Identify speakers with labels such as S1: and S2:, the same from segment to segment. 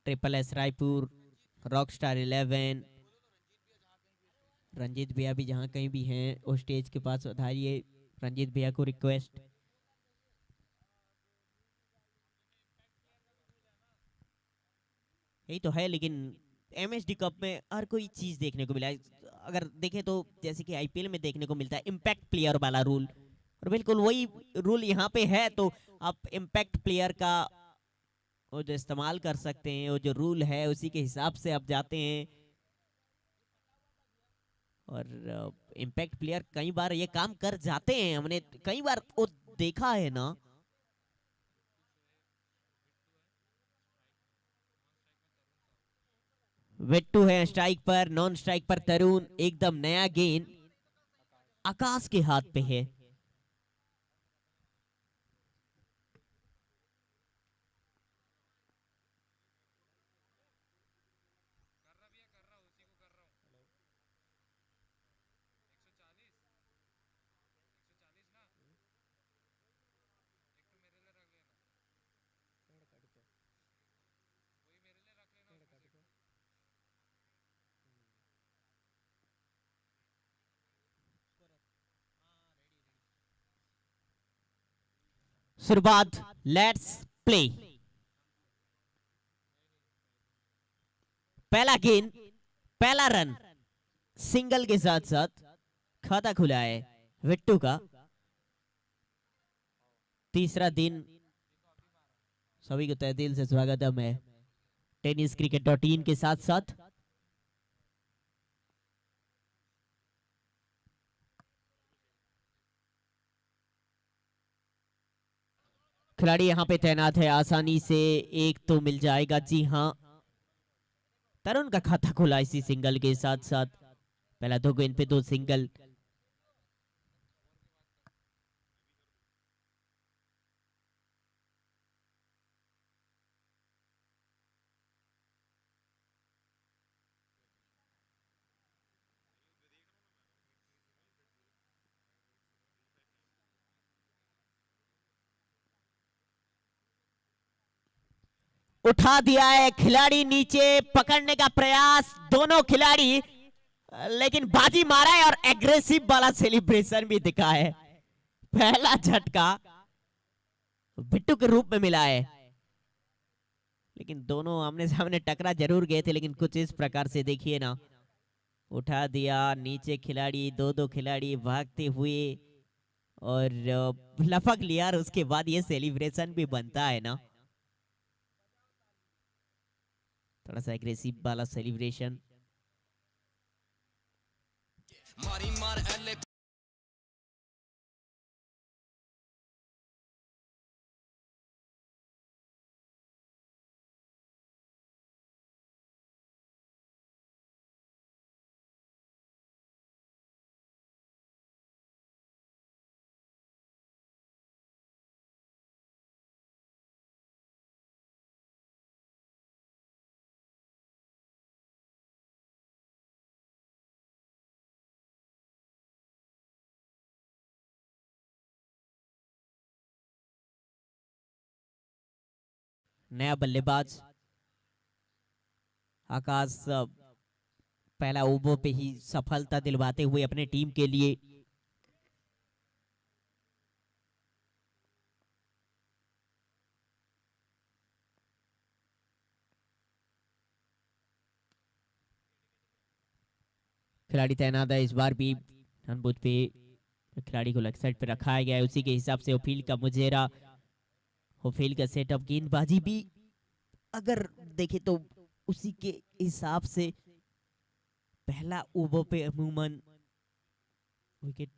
S1: Triple S Raipur, rockstar 11, Ranjeet भैया भी जहाँ कहीं भी हैं वो स्टेज के पास उधारिए। रंजीत भैया को रिक्वेस्ट। यही तो है, लेकिन एमएसडी कप में हर कोई चीज देखने को मिला है। अगर देखें तो जैसे कि आईपीएल में देखने को मिलता है इम्पैक्ट प्लेयर वाला रूल, और बिल्कुल वही रूल यहाँ पे है। तो आप इम्पैक्ट प्लेयर का वो जो इस्तेमाल कर सकते हैं, वो जो रूल है उसी के हिसाब से आप जाते हैं। और इम्पैक्ट प्लेयर कई बार ये काम कर जाते हैं, हमने कई बार वो देखा है ना। वेट्टू है स्ट्राइक पर, नॉन स्ट्राइक पर तरुण। एकदम नया गेंद आकाश के हाथ पे है। शुरुआत, लेट्स प्ले। पहला गेंद, पहला रन, सिंगल के साथ साथ खाता खुला है विट्टू का। तीसरा दिन सभी को तहे दिल से स्वागतम है टेनिस क्रिकेट डॉट इन के साथ साथ। खिलाड़ी यहाँ पे तैनात है, आसानी से एक तो मिल जाएगा। जी हाँ, तरुण का खाता खुला इसी सिंगल के साथ साथ। पहला दो गेंद पे दो सिंगल। उठा दिया है खिलाड़ी, नीचे पकड़ने का प्रयास दोनों खिलाड़ी, लेकिन बाजी मारा है और एग्रेसिव वाला सेलिब्रेशन भी दिखा है। पहला झटका बिट्टू के रूप में मिला है, लेकिन दोनों आमने सामने टकरा जरूर गए थे, लेकिन कुछ इस प्रकार से देखिए ना, उठा दिया नीचे खिलाड़ी, दो दो खिलाड़ी भागते हुए और लपक लिया, और उसके बाद ये सेलिब्रेशन भी बनता है ना, थोड़ा सा एग्रेसिव वाला सेलिब्रेशन। नया बल्लेबाज आकाश पहला ओवर पे ही सफलता दिलवाते हुए अपने टीम के लिए। खिलाड़ी तैनात है इस बार भी रनबूथ पे, खिलाड़ी को लेग साइड पे रखा गया है, उसी के हिसाब से ओफील का मुजेरा, ओफील का सेटअप, गेंदबाजी भी अगर देखे तो उसी के हिसाब से पहला ओवर पे अमूमन विकेट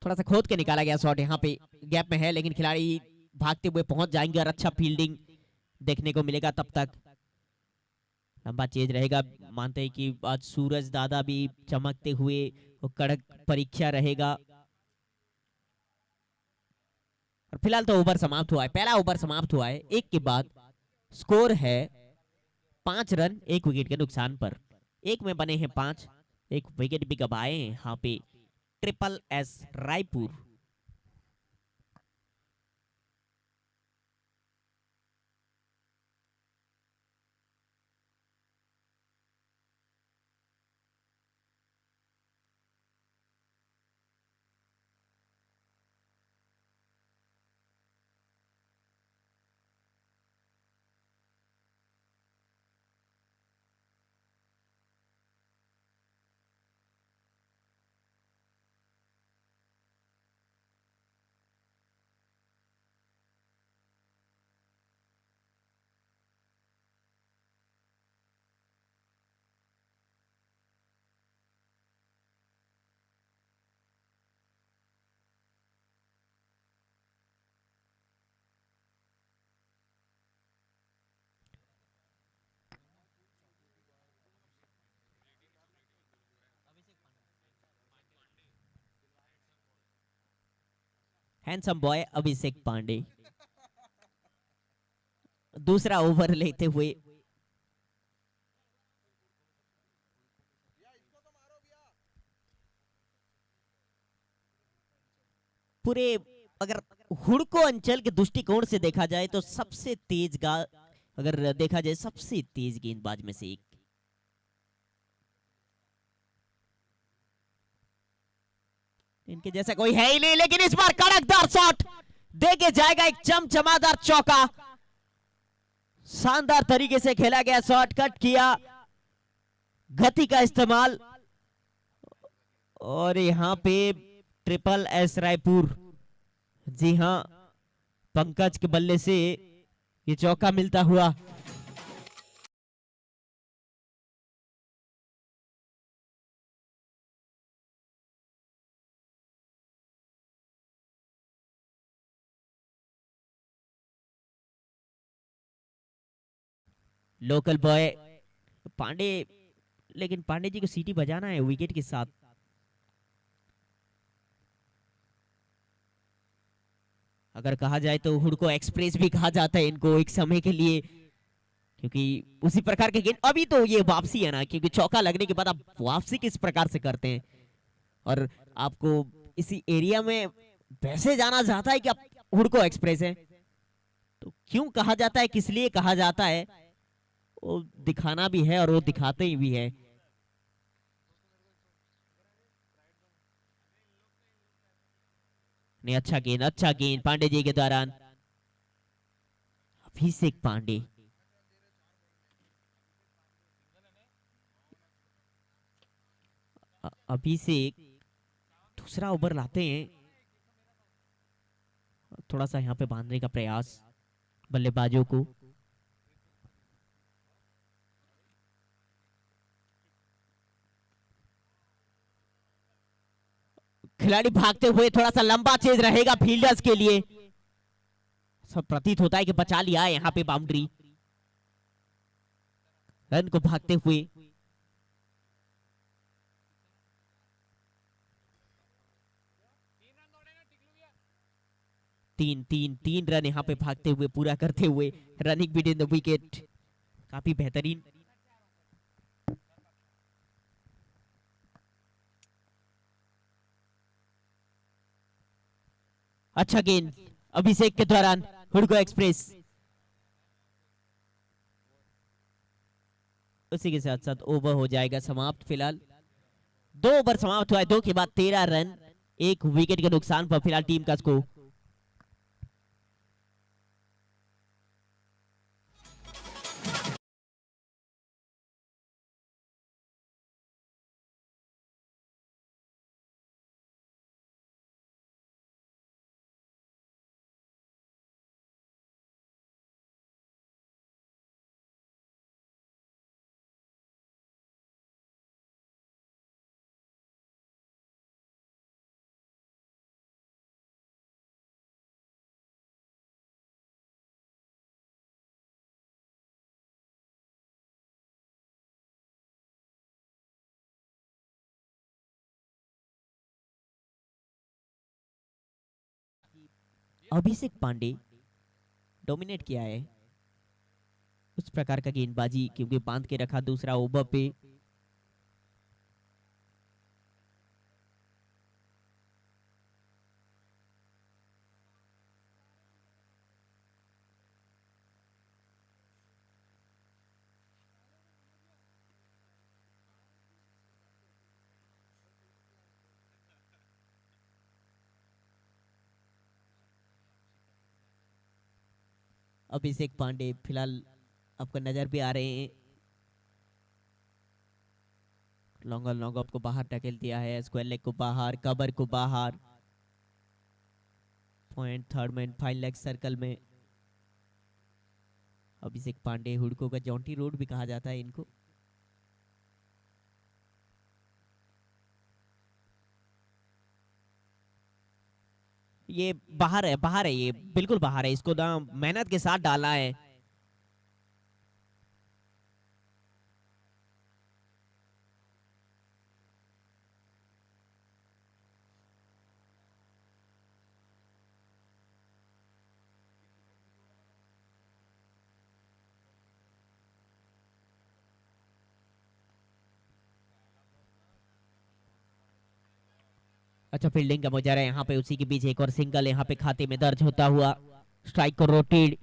S1: थोड़ा सा खोद के निकाला गया शॉट, यहाँ पे गैप में है, लेकिन खिलाड़ी भागते हुए पहुंच जाएंगे और अच्छा फील्डिंग देखने को मिलेगा। तब तक लंबा चेज रहेगा, मानते हैं कि आज सूरज दादा भी चमकते हुए, वो कड़क परीक्षा रहेगा। और फिलहाल तो ओवर समाप्त हुआ है, पहला ओवर समाप्त हुआ है। एक के बाद स्कोर है 5 रन 1 विकेट के नुकसान पर। एक में बने हैं 5, एक विकेट भी गवाए हैं यहाँ पे triple S Raipur. Handsome boy Abhishek Pandey दूसरा ओवर लेते हुए पूरे, अगर हुड़को अंचल के दृष्टिकोण से देखा जाए तो सबसे तेज अगर देखा जाए सबसे तेज गेंदबाज में से एक। इनके जैसा कोई है ही नहीं, लेकिन इस बार कड़कदार शॉट देके जाएगा, एक चमचमादार चौका। शानदार तरीके से खेला गया शॉट, कट किया, गति का इस्तेमाल, और यहां पे ट्रिपल एस रायपुर, जी हां, पंकज के बल्ले से ये चौका मिलता हुआ। लोकल बॉय पांडे, लेकिन पांडे जी को सीटी बजाना है विकेट के साथ। अगर कहा जाए तो हुडको एक्सप्रेस भी कहा जाता है इनको एक समय के लिए, क्योंकि उसी प्रकार के गेंद, अभी तो ये वापसी है ना, क्योंकि चौका लगने के बाद आप वापसी किस प्रकार से करते हैं, और आपको इसी एरिया में वैसे जाना जाता है कि आप हुडको एक्सप्रेस है, तो क्यों कहा जाता है, किस लिए कहा जाता है, वो दिखाना भी है और वो दिखाते ही भी है। नहीं, अच्छा गेंद पांडे जी के दौरान, अभिषेक पांडे, अभिषेक दूसरा ओवर लाते हैं, थोड़ा सा यहाँ पे बांधने का प्रयास बल्लेबाजों को। खिलाड़ी भागते हुए, थोड़ा सा लंबा चेज रहेगा फील्डर्स के लिए, सब प्रतीत होता है कि बचा लिया है यहाँ पे बाउंड्री, रन को भागते हुए। तीन रन यहाँ पे भागते हुए पूरा करते हुए, रनिंग बिटवीन द विकेट, काफी बेहतरीन। अच्छा गेंद अभिषेक के दौरान, हुडको एक्सप्रेस, उसी के साथ साथ ओवर हो जाएगा समाप्त। फिलहाल 2 ओवर समाप्त हुआ है, 2 के बाद 13 रन, 1 विकेट के नुकसान पर फिलहाल टीम का स्कोर। अभिषेक पांडे डोमिनेट किया है उस प्रकार का गेंदबाजी, क्योंकि बांध के रखा दूसरा ओवर पे। अभिषेक पांडे फिलहाल आपको नजर भी आ रहे हैं, लॉन्ग आपको बाहर टकेल दिया है, स्क्वायर लेग को बाहर, कवर को बाहर, point third man fine leg circle में। अभिषेक पांडे, हुडको का जॉन्टी रोड भी कहा जाता है इनको। ये बाहर है, ये बिल्कुल बाहर है, इसको ना मेहनत के साथ डाला है। अच्छा फील्डिंग का मुजाहरा यहाँ पे, उसी के बीच एक और सिंगल यहाँ पे खाते में दर्ज होता हुआ। स्ट्राइक को रोटेट।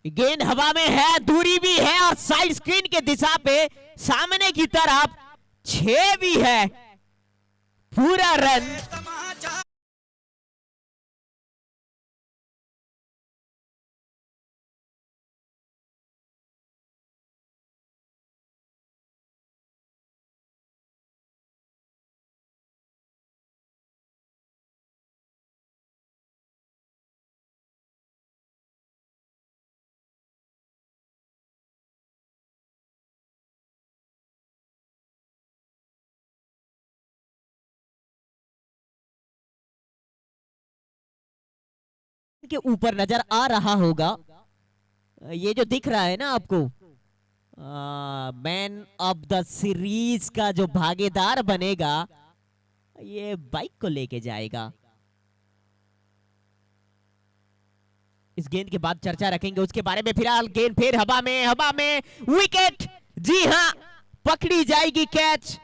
S1: गेंद हवा में है, दूरी भी है और साइड स्क्रीन के दिशा पे सामने की तरफ 6 भी है। पूरा रन। के ऊपर नजर आ रहा होगा, ये जो दिख रहा है ना आपको, मैन ऑफ द सीरीज का जो भागीदार बनेगा, ये बाइक को लेके जाएगा। इस गेंद के बाद चर्चा रखेंगे उसके बारे में। फिलहाल गेंद फिर हवा में, हवा में विकेट। जी हां, पकड़ी जाएगी कैच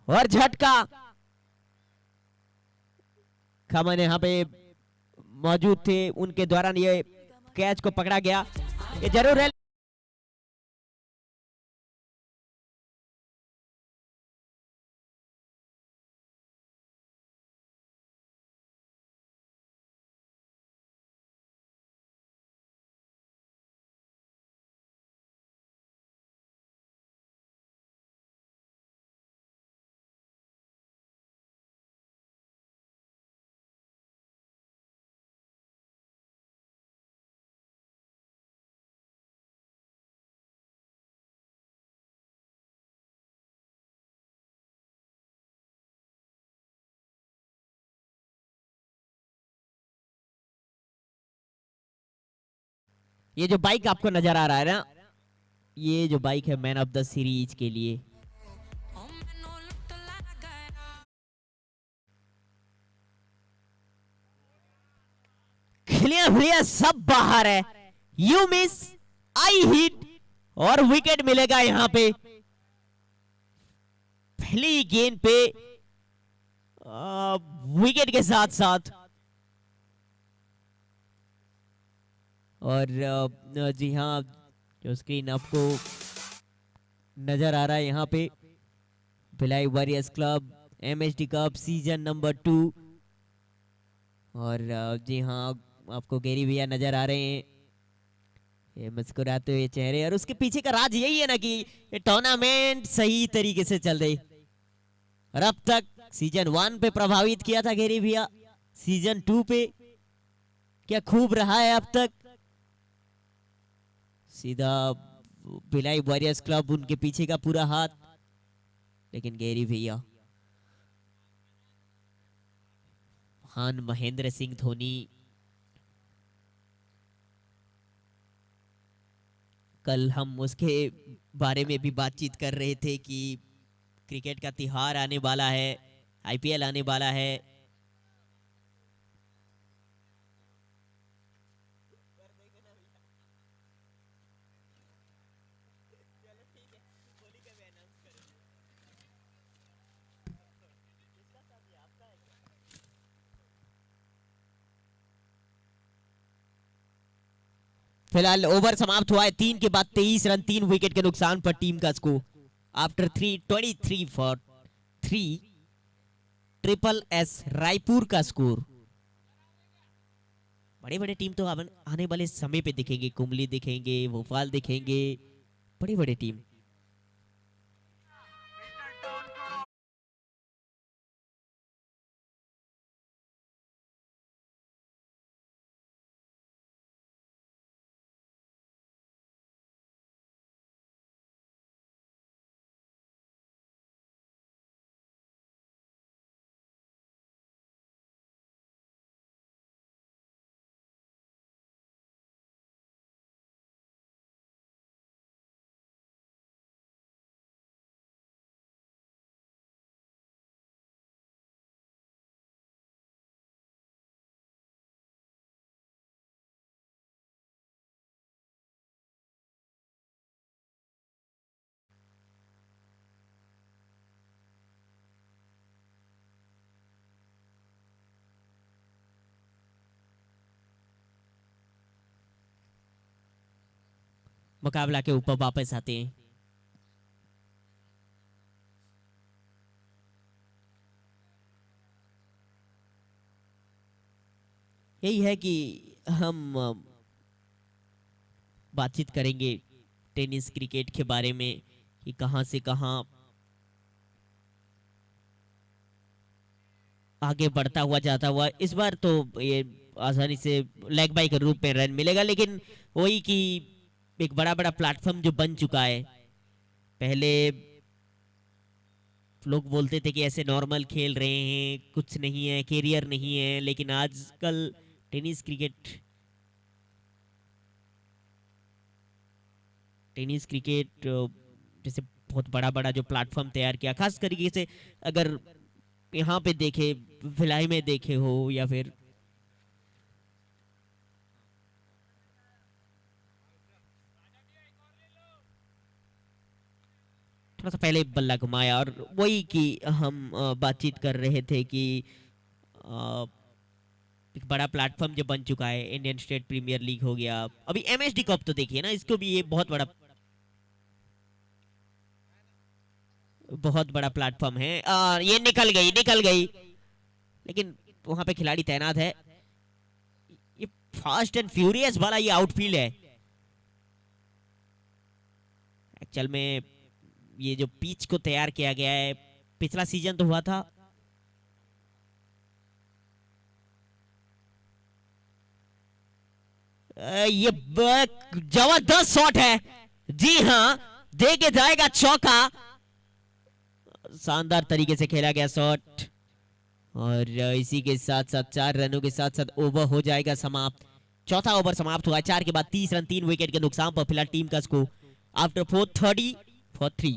S1: और झटका। खमन यहाँ पे मौजूद थे, उनके द्वारा ये कैच को पकड़ा गया। ये जरूर है। ये जो बाइक आपको नजर आ रहा है ना, ये जो बाइक है मैन ऑफ द सीरीज के लिए। क्लियर सब बाहर है। यू मिस, आई हिट और विकेट मिलेगा यहां पे। पहली गेंद पे विकेट के साथ साथ। और जी हाँ, जो स्क्रीन आपको नजर आ रहा है यहाँ पे, Bhilai warriors club MHD cup season number 2। और जी हाँ, आपको गेरी भैया नजर आ रहे हैं, ये मुस्कुराते हुए चेहरे। और उसके पीछे का राज यही है ना कि ये टूर्नामेंट सही तरीके से चल रही। और अब तक सीजन 1 पे प्रभावित किया था गेरी भैया, सीजन 2 पे क्या खूब रहा है अब तक। सीधा भिलाई वॉरियर्स क्लब उनके पीछे का पूरा हाथ। लेकिन गेरी भैया, महान महेंद्र सिंह धोनी, कल हम उसके बारे में भी बातचीत कर रहे थे कि क्रिकेट का त्योहार आने वाला है, आईपीएल आने वाला है। फिलहाल ओवर समाप्त हुआ है, 3 के बाद 23 रन, 3 विकेट के नुकसान पर टीम का score after 323 for 3। Triple S Raipur का स्कोर। बड़े बड़े टीम तो आने वाले समय पे दिखेंगे, कुंबली दिखेंगे, भोपाल दिखेंगे, बड़े बड़े टीम। मुकाबला के ऊपर वापस आते हैं। यही है कि हम बातचीत करेंगे टेनिस क्रिकेट के बारे में कि कहां से कहां आगे बढ़ता हुआ जाता हुआ। इस बार तो ये आसानी से लेग बाई के रूप में रन मिलेगा, लेकिन वही कि एक बड़ा बड़ा प्लेटफॉर्म जो बन चुका है। पहले लोग बोलते थे कि ऐसे नॉर्मल खेल रहे हैं, कुछ नहीं है, कैरियर नहीं है, लेकिन आजकल टेनिस क्रिकेट जैसे बहुत बड़ा बड़ा जो प्लेटफॉर्म तैयार किया, खास तरीके से अगर यहाँ पे देखे, भिलाई में देखे हो या फिर थोड़ा सा पहले बल्ला घुमाया। और वही कि हम बातचीत कर रहे थे कि अ, एक बड़ा प्लेटफॉर्म जो बन चुका है, इंडियन स्टेट प्रीमियर लीग हो गया, अभी एमएसडी कप तो देखिए ना, इसको भी ये बहुत बड़ा प्लेटफॉर्म है। ये निकल गई, लेकिन वहां पे खिलाड़ी तैनात है। ये फास्ट एंड फ्यूरियस वाला ये आउटफील्ड है एक्चुअल में। ये जो पिच को तैयार किया गया है, पिछला सीजन तो हुआ था। ये जबरदस्त शॉट है, जी हाँ, दे के जाएगा चौका। शानदार तरीके से खेला गया शॉट, और इसी के साथ साथ 4 रनों के साथ साथ ओवर हो जाएगा समाप्त। चौथा ओवर समाप्त हुआ 4 के बाद 30 रन 3 विकेट के नुकसान पर फिलहाल टीम का स्कोर आफ्टर 430 फॉर 3।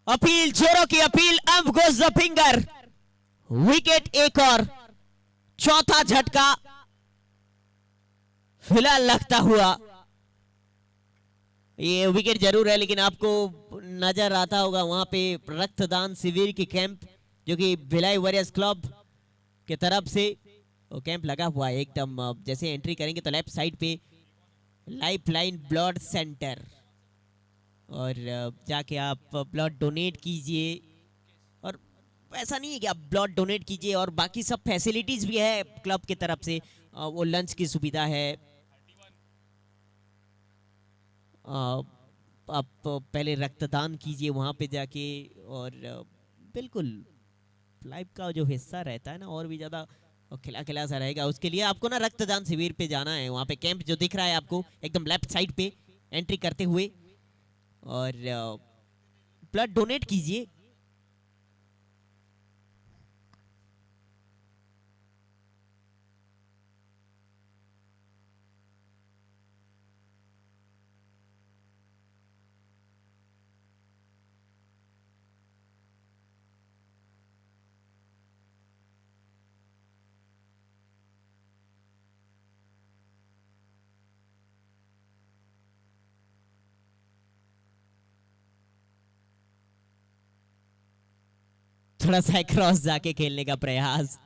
S1: अपील, जोरों की अपील, अब गोज द फिंगर। विकेट एक और, चौथा झटका फिलहाल लगता हुआ। ये विकेट जरूर है, लेकिन आपको नजर आता होगा वहां पे रक्तदान शिविर की कैंप, जो कि भिलाई वॉरियर्स क्लब की तरफ से वो कैंप लगा हुआ है एकदम। जैसे एंट्री करेंगे तो लेफ्ट साइड पे लाइफ लाइन ब्लड सेंटर, और जाके आप ब्लड डोनेट कीजिए। और ऐसा नहीं है कि आप ब्लड डोनेट कीजिए, और बाकी सब फैसिलिटीज भी है क्लब की तरफ से। वो लंच की सुविधा है। आप पहले रक्तदान कीजिए वहां पे जाके, और बिल्कुल लाइफ का जो हिस्सा रहता है ना, और भी ज्यादा खिला खिला सा रहेगा। उसके लिए आपको ना रक्तदान शिविर पे जाना है। वहां पे कैंप जो दिख रहा है आपको एकदम लेफ्ट साइड पे एंट्री करते हुए, और ब्लड डोनेट कीजिए। थोड़ा सा क्रॉस जाके खेलने का प्रयास।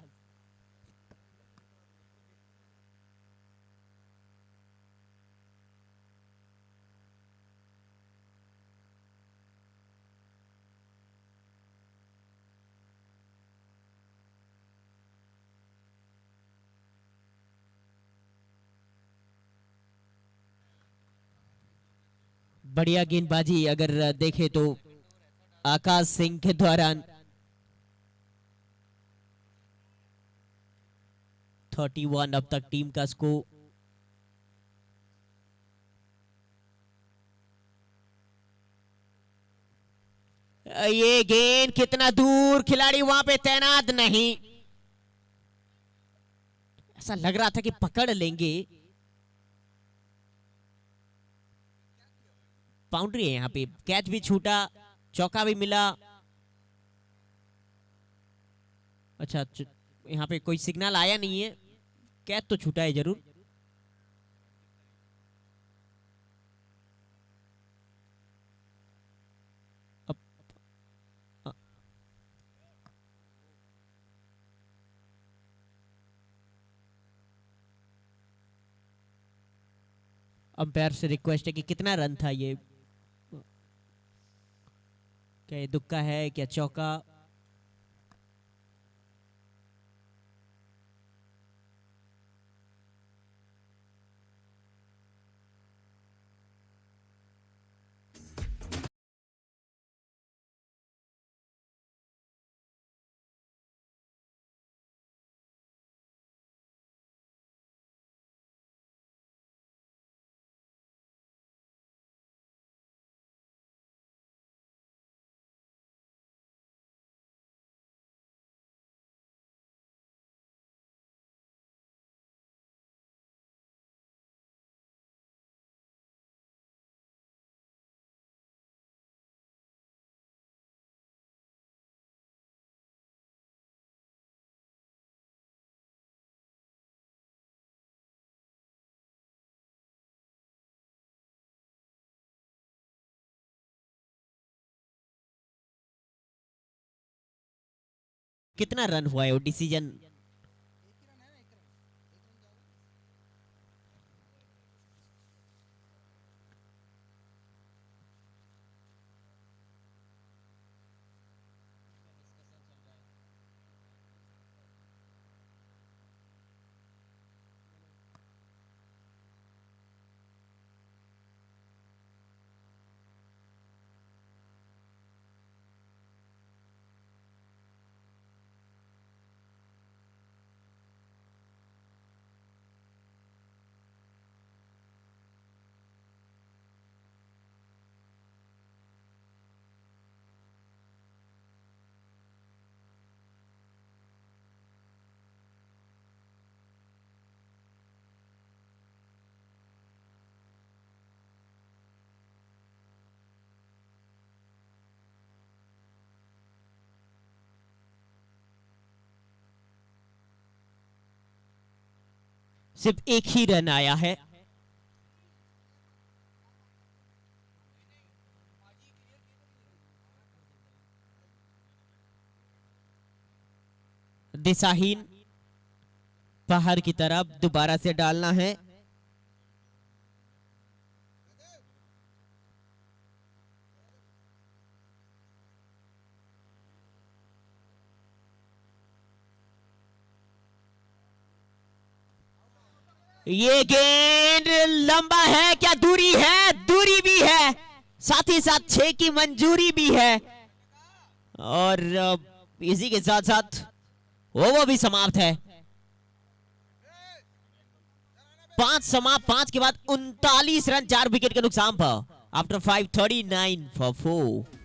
S1: बढ़िया गेंदबाजी अगर देखे तो आकाश सिंह के द्वारा 31 अब तक टीम का स्कोर। ये गेंद कितना दूर, खिलाड़ी वहां पे तैनात नहीं। ऐसा लग रहा था कि पकड़ लेंगे। बाउंड्री है यहाँ पे, कैच भी छूटा, चौका भी मिला। अच्छा, यहाँ पे कोई सिग्नल आया नहीं है, कैच तो छूटा है जरूर। अंपायर से रिक्वेस्ट है कि कितना रन था ये, क्या ये दुक्का है क्या चौका। कितना रन हुआ है वो डिसीजन। सिर्फ एक ही रन आया है। दिशाहीन बाहर की तरफ दोबारा से डालना है। ये गेंद लंबा है क्या, दूरी है, दूरी भी है, साथ ही साथ 6 की मंजूरी भी है। और इसी के साथ साथ वो भी समाप्त है। 5 समाप्त, 5 के बाद 39 रन 4 विकेट के नुकसान पर आफ्टर 5:39 फॉर 4।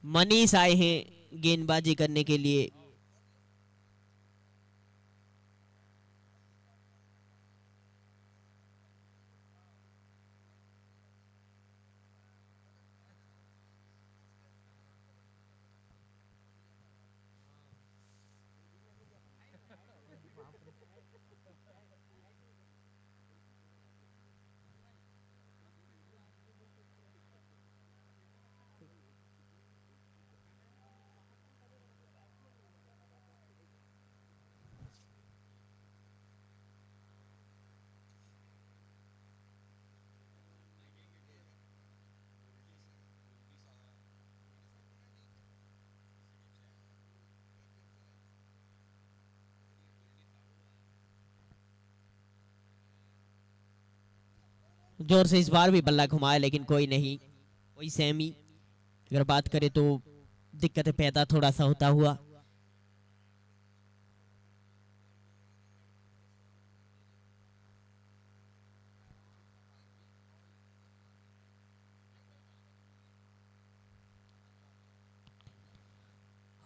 S1: मनीष आए हैं गेंदबाजी करने के लिए। जोर से इस बार भी बल्ला घुमाया लेकिन कोई नहीं। कोई सेमी अगर बात करें तो दिक्कतें पैदा थोड़ा सा होता हुआ।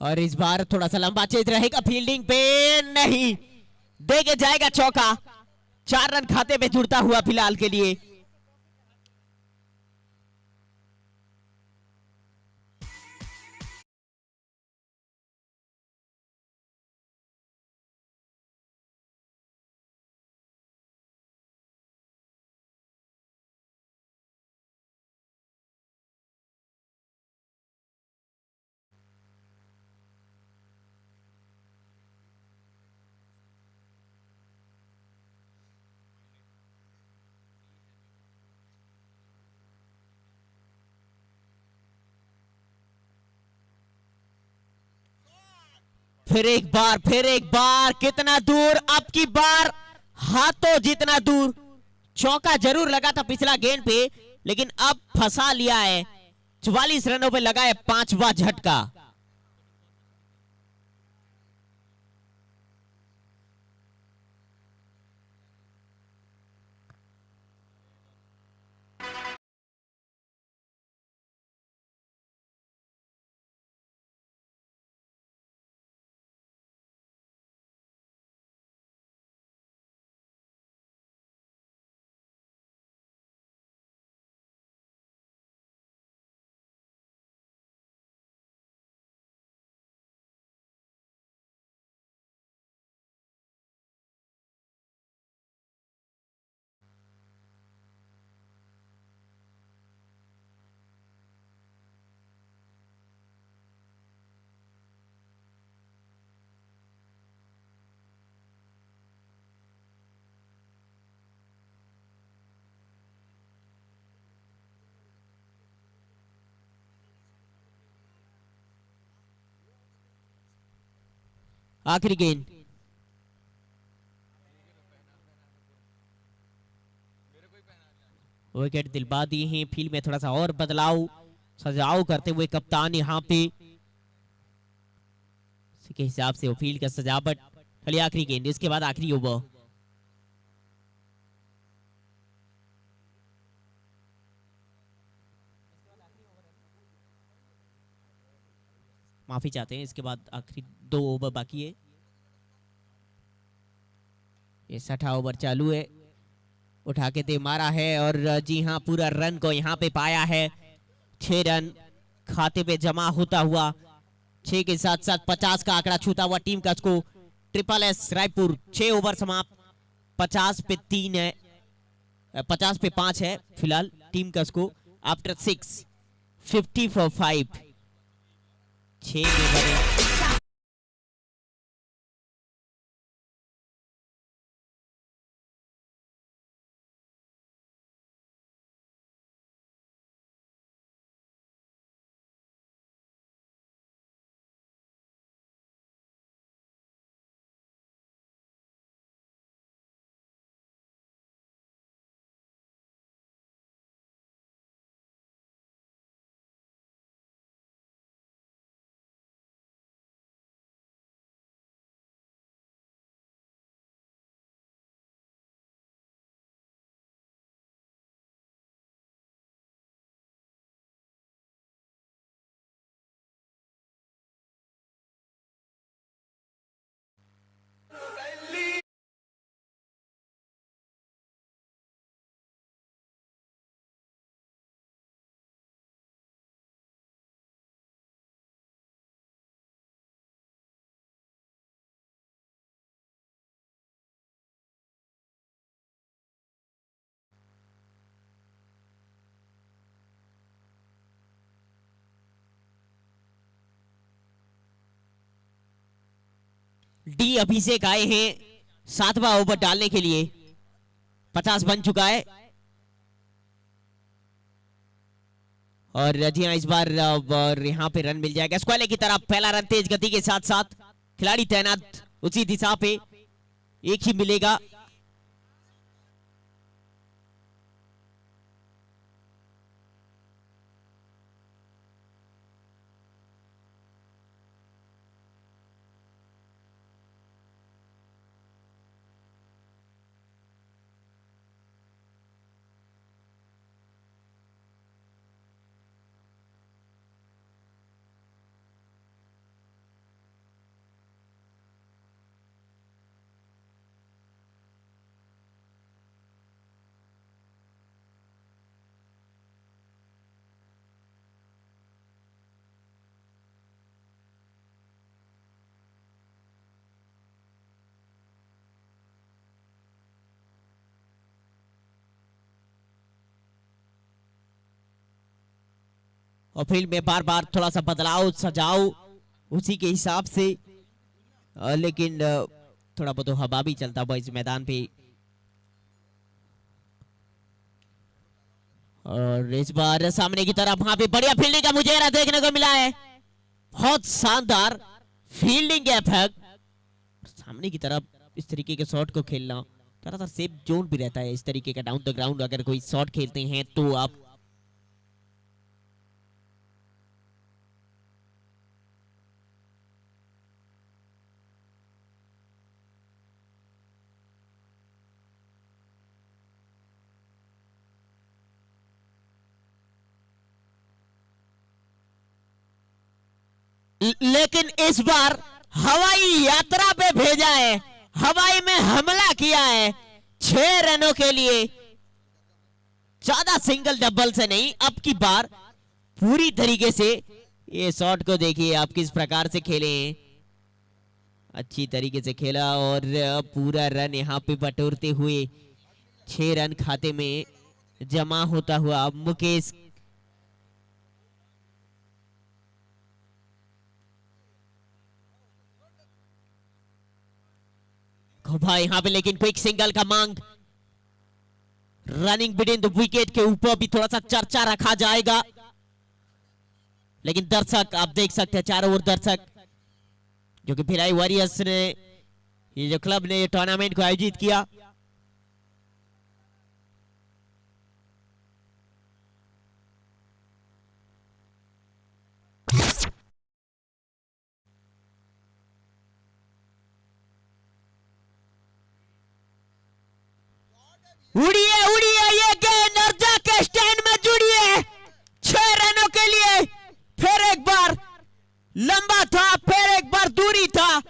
S1: और इस बार थोड़ा सा लंबा चेज रहेगा फील्डिंग पे, नहीं दे के जाएगा चौका। 4 रन खाते में जुड़ता हुआ फिलहाल के लिए। फिर एक बार कितना दूर, अब की बार हाथों जितना दूर। चौका जरूर लगा था पिछला गेंद पे, लेकिन अब फंसा लिया है। 44 रनों पे लगा है 5वां झटका। आखिरी गेंद। विकेट दिलवा दिए हैं। फील्ड में थोड़ा सा और बदलाव सजाव करते हुए कप्तान यहाँ पे, इसी के हिसाब से वो फील्ड का सजावट। चलिए आखिरी गेंद, इसके बाद आखिरी ओवर। माफी चाहते हैं, इसके बाद आखिरी 2 ओवर बाकी है। ये 60 ओवर चालू है। उठा के दे मारा है और जी हाँ पूरा रन को यहाँ पे पाया है। 6 रन खाते पे जमा होता हुआ। 6 के साथ साथ 50 का आंकड़ा छूता हुआ टीम का score. Triple S Raipur 6 over समाप्त, 50 पे 3 है, 50 पे 5 है फिलहाल टीम का स्कोर। आफ्टर 6 50 फॉर 5, 6 में भरे। डी अभिषेक आए हैं 7वां ओवर डालने के लिए। 50 बन चुका है और जी हाँ, इस बार यहाँ पे रन मिल जाएगा स्क्वायर की तरफ। पहला रन तेज गति के साथ साथ खिलाड़ी तैनात उसी दिशा पे, एक ही मिलेगा। और फील्ड में बार बार थोड़ा सा बदलाव सजाओ उसी के हिसाब से, लेकिन थोड़ा बहुत हवा भी चलता हुआ इस मैदान पे। और इस बार सामने की तरफ वहां पे बढ़िया फील्डिंग का मुझे देखने को मिला है। बहुत शानदार फील्डिंग है। सामने की तरफ इस तरीके के शॉट को खेलना थोड़ा सा सेफ जोन भी रहता है। इस तरीके का डाउन द ग्राउंड अगर कोई शॉट खेलते हैं तो आप लेकिन इस बार हवाई यात्रा पे भेजा है, हवाई में हमला किया है 6 रनों के लिए। ज्यादा सिंगल डबल से नहीं, अब की बार पूरी तरीके से ये शॉट को देखिए आप किस प्रकार से खेले हैं। अच्छी तरीके से खेला और पूरा रन यहाँ पे बटोरते हुए 6 रन खाते में जमा होता हुआ मुकेश भाई यहाँ पे। लेकिन क्विक सिंगल का मांग, रनिंग बिटवीन द विकेट के ऊपर भी थोड़ा सा चर्चा रखा जाएगा। लेकिन दर्शक आप देख सकते हैं, चारों ओर दर्शक, जो कि भिलाई वॉरियर्स ने, ये जो क्लब ने टूर्नामेंट को आयोजित किया, उड़िए उड़िए ये गेंद और जाके स्टैंड में जुड़िए 6 रनों के लिए। फिर एक बार लंबा था, फिर एक बार दूरी था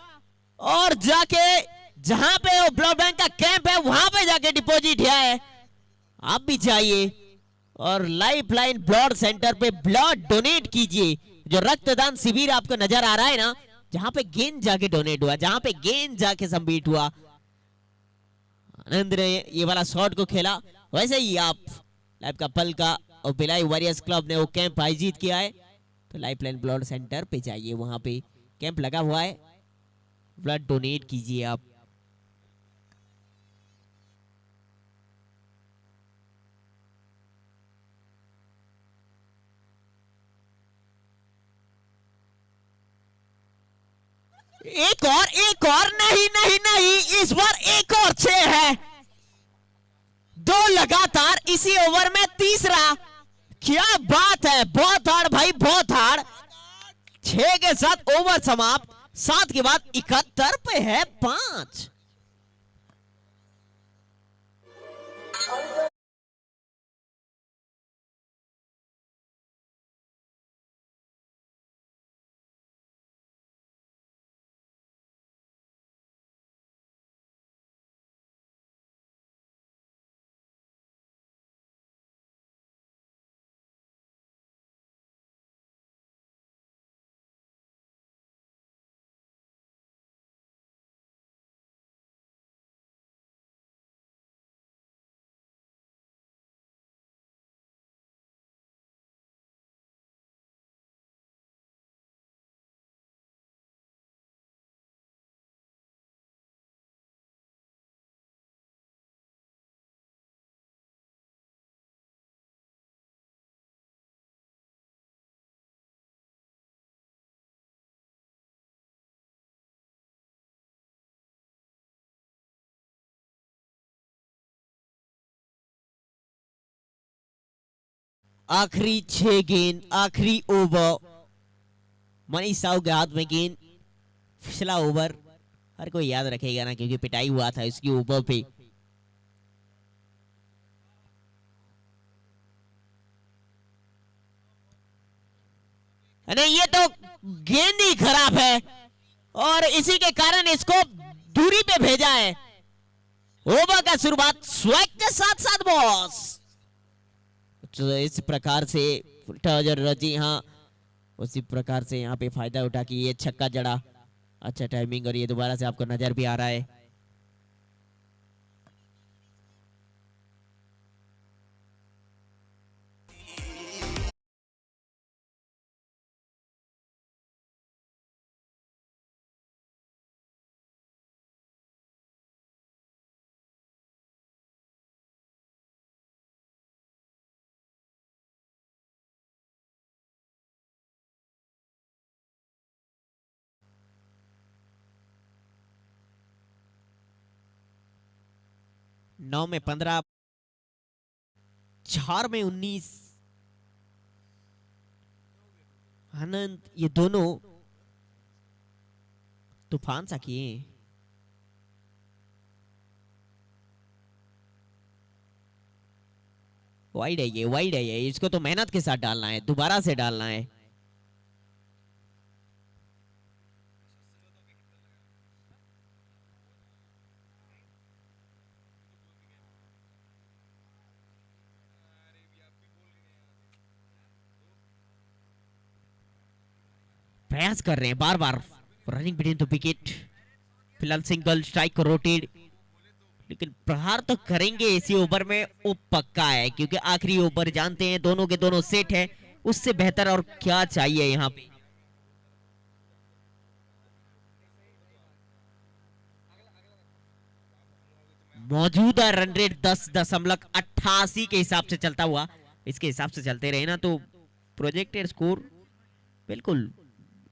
S1: और जाके जहां पे वो ब्लड बैंक का कैंप है वहां पे जाके डिपॉजिट है। आप भी जाइए और लाइफ लाइन ब्लड सेंटर पे ब्लड डोनेट कीजिए। जो रक्तदान शिविर आपको नजर आ रहा है ना, जहां पे गेंद जाके डोनेट हुआ, जहां पे गेंद जाके सबमिट हुआ, आनंद ने ये वाला शॉट को खेला, वैसे ही आप लाइफ का पल का और भिलाई वॉरियर्स क्लब ने वो कैंप आयोजित किया है, तो लाइफ लाइन ब्लड सेंटर पे जाइए, वहां पे कैंप लगा हुआ है, ब्लड डोनेट कीजिए आप। एक और नहीं नहीं नहीं, इस बार एक और 6 है, 2 लगातार इसी ओवर में तीसरा। क्या बात है, बहुत हार्ड भाई, बहुत हार्ड। 6 के साथ ओवर समाप्त, 7 के बाद 71 पे है 5। आखिरी 6 गेंद, आखिरी ओवर। मनीष साहू के हाथ में गेंद, पिछला ओवर हर कोई याद रखेगा ना, क्योंकि पिटाई हुआ था इसकी ओवर पे। नहीं, ये तो गेंद ही खराब है और इसी के कारण इसको दूरी पे भेजा है। ओवर का शुरुआत स्वैग के साथ साथ बॉस। तो इस प्रकार से जी हाँ, उसी प्रकार से यहाँ पे फायदा उठा कि ये छक्का जड़ा। अच्छा टाइमिंग, और ये दोबारा से आपको नजर भी आ रहा है। नौ में 15, 4 में 19। आनंद, ये दोनों तूफान सा किए। वाइड है ये, वाइड है ये। इसको तो मेहनत के साथ डालना है, दोबारा से डालना है। प्रयास कर रहे हैं बार बार, रनिंग बिटवीन द विकेट। फिलहाल सिंगल स्ट्राइक रोटेड, लेकिन प्रहार तो करेंगे इसी ओवर में, वो पक्का है, क्योंकि आखिरी ओवर जानते हैं दोनों के दोनों सेट है। उससे बेहतर और क्या चाहिए यहाँ पे। मौजूदा रन रेट 10.88 के हिसाब से चलता हुआ, इसके हिसाब से चलते रहे ना तो प्रोजेक्टेड स्कोर बिल्कुल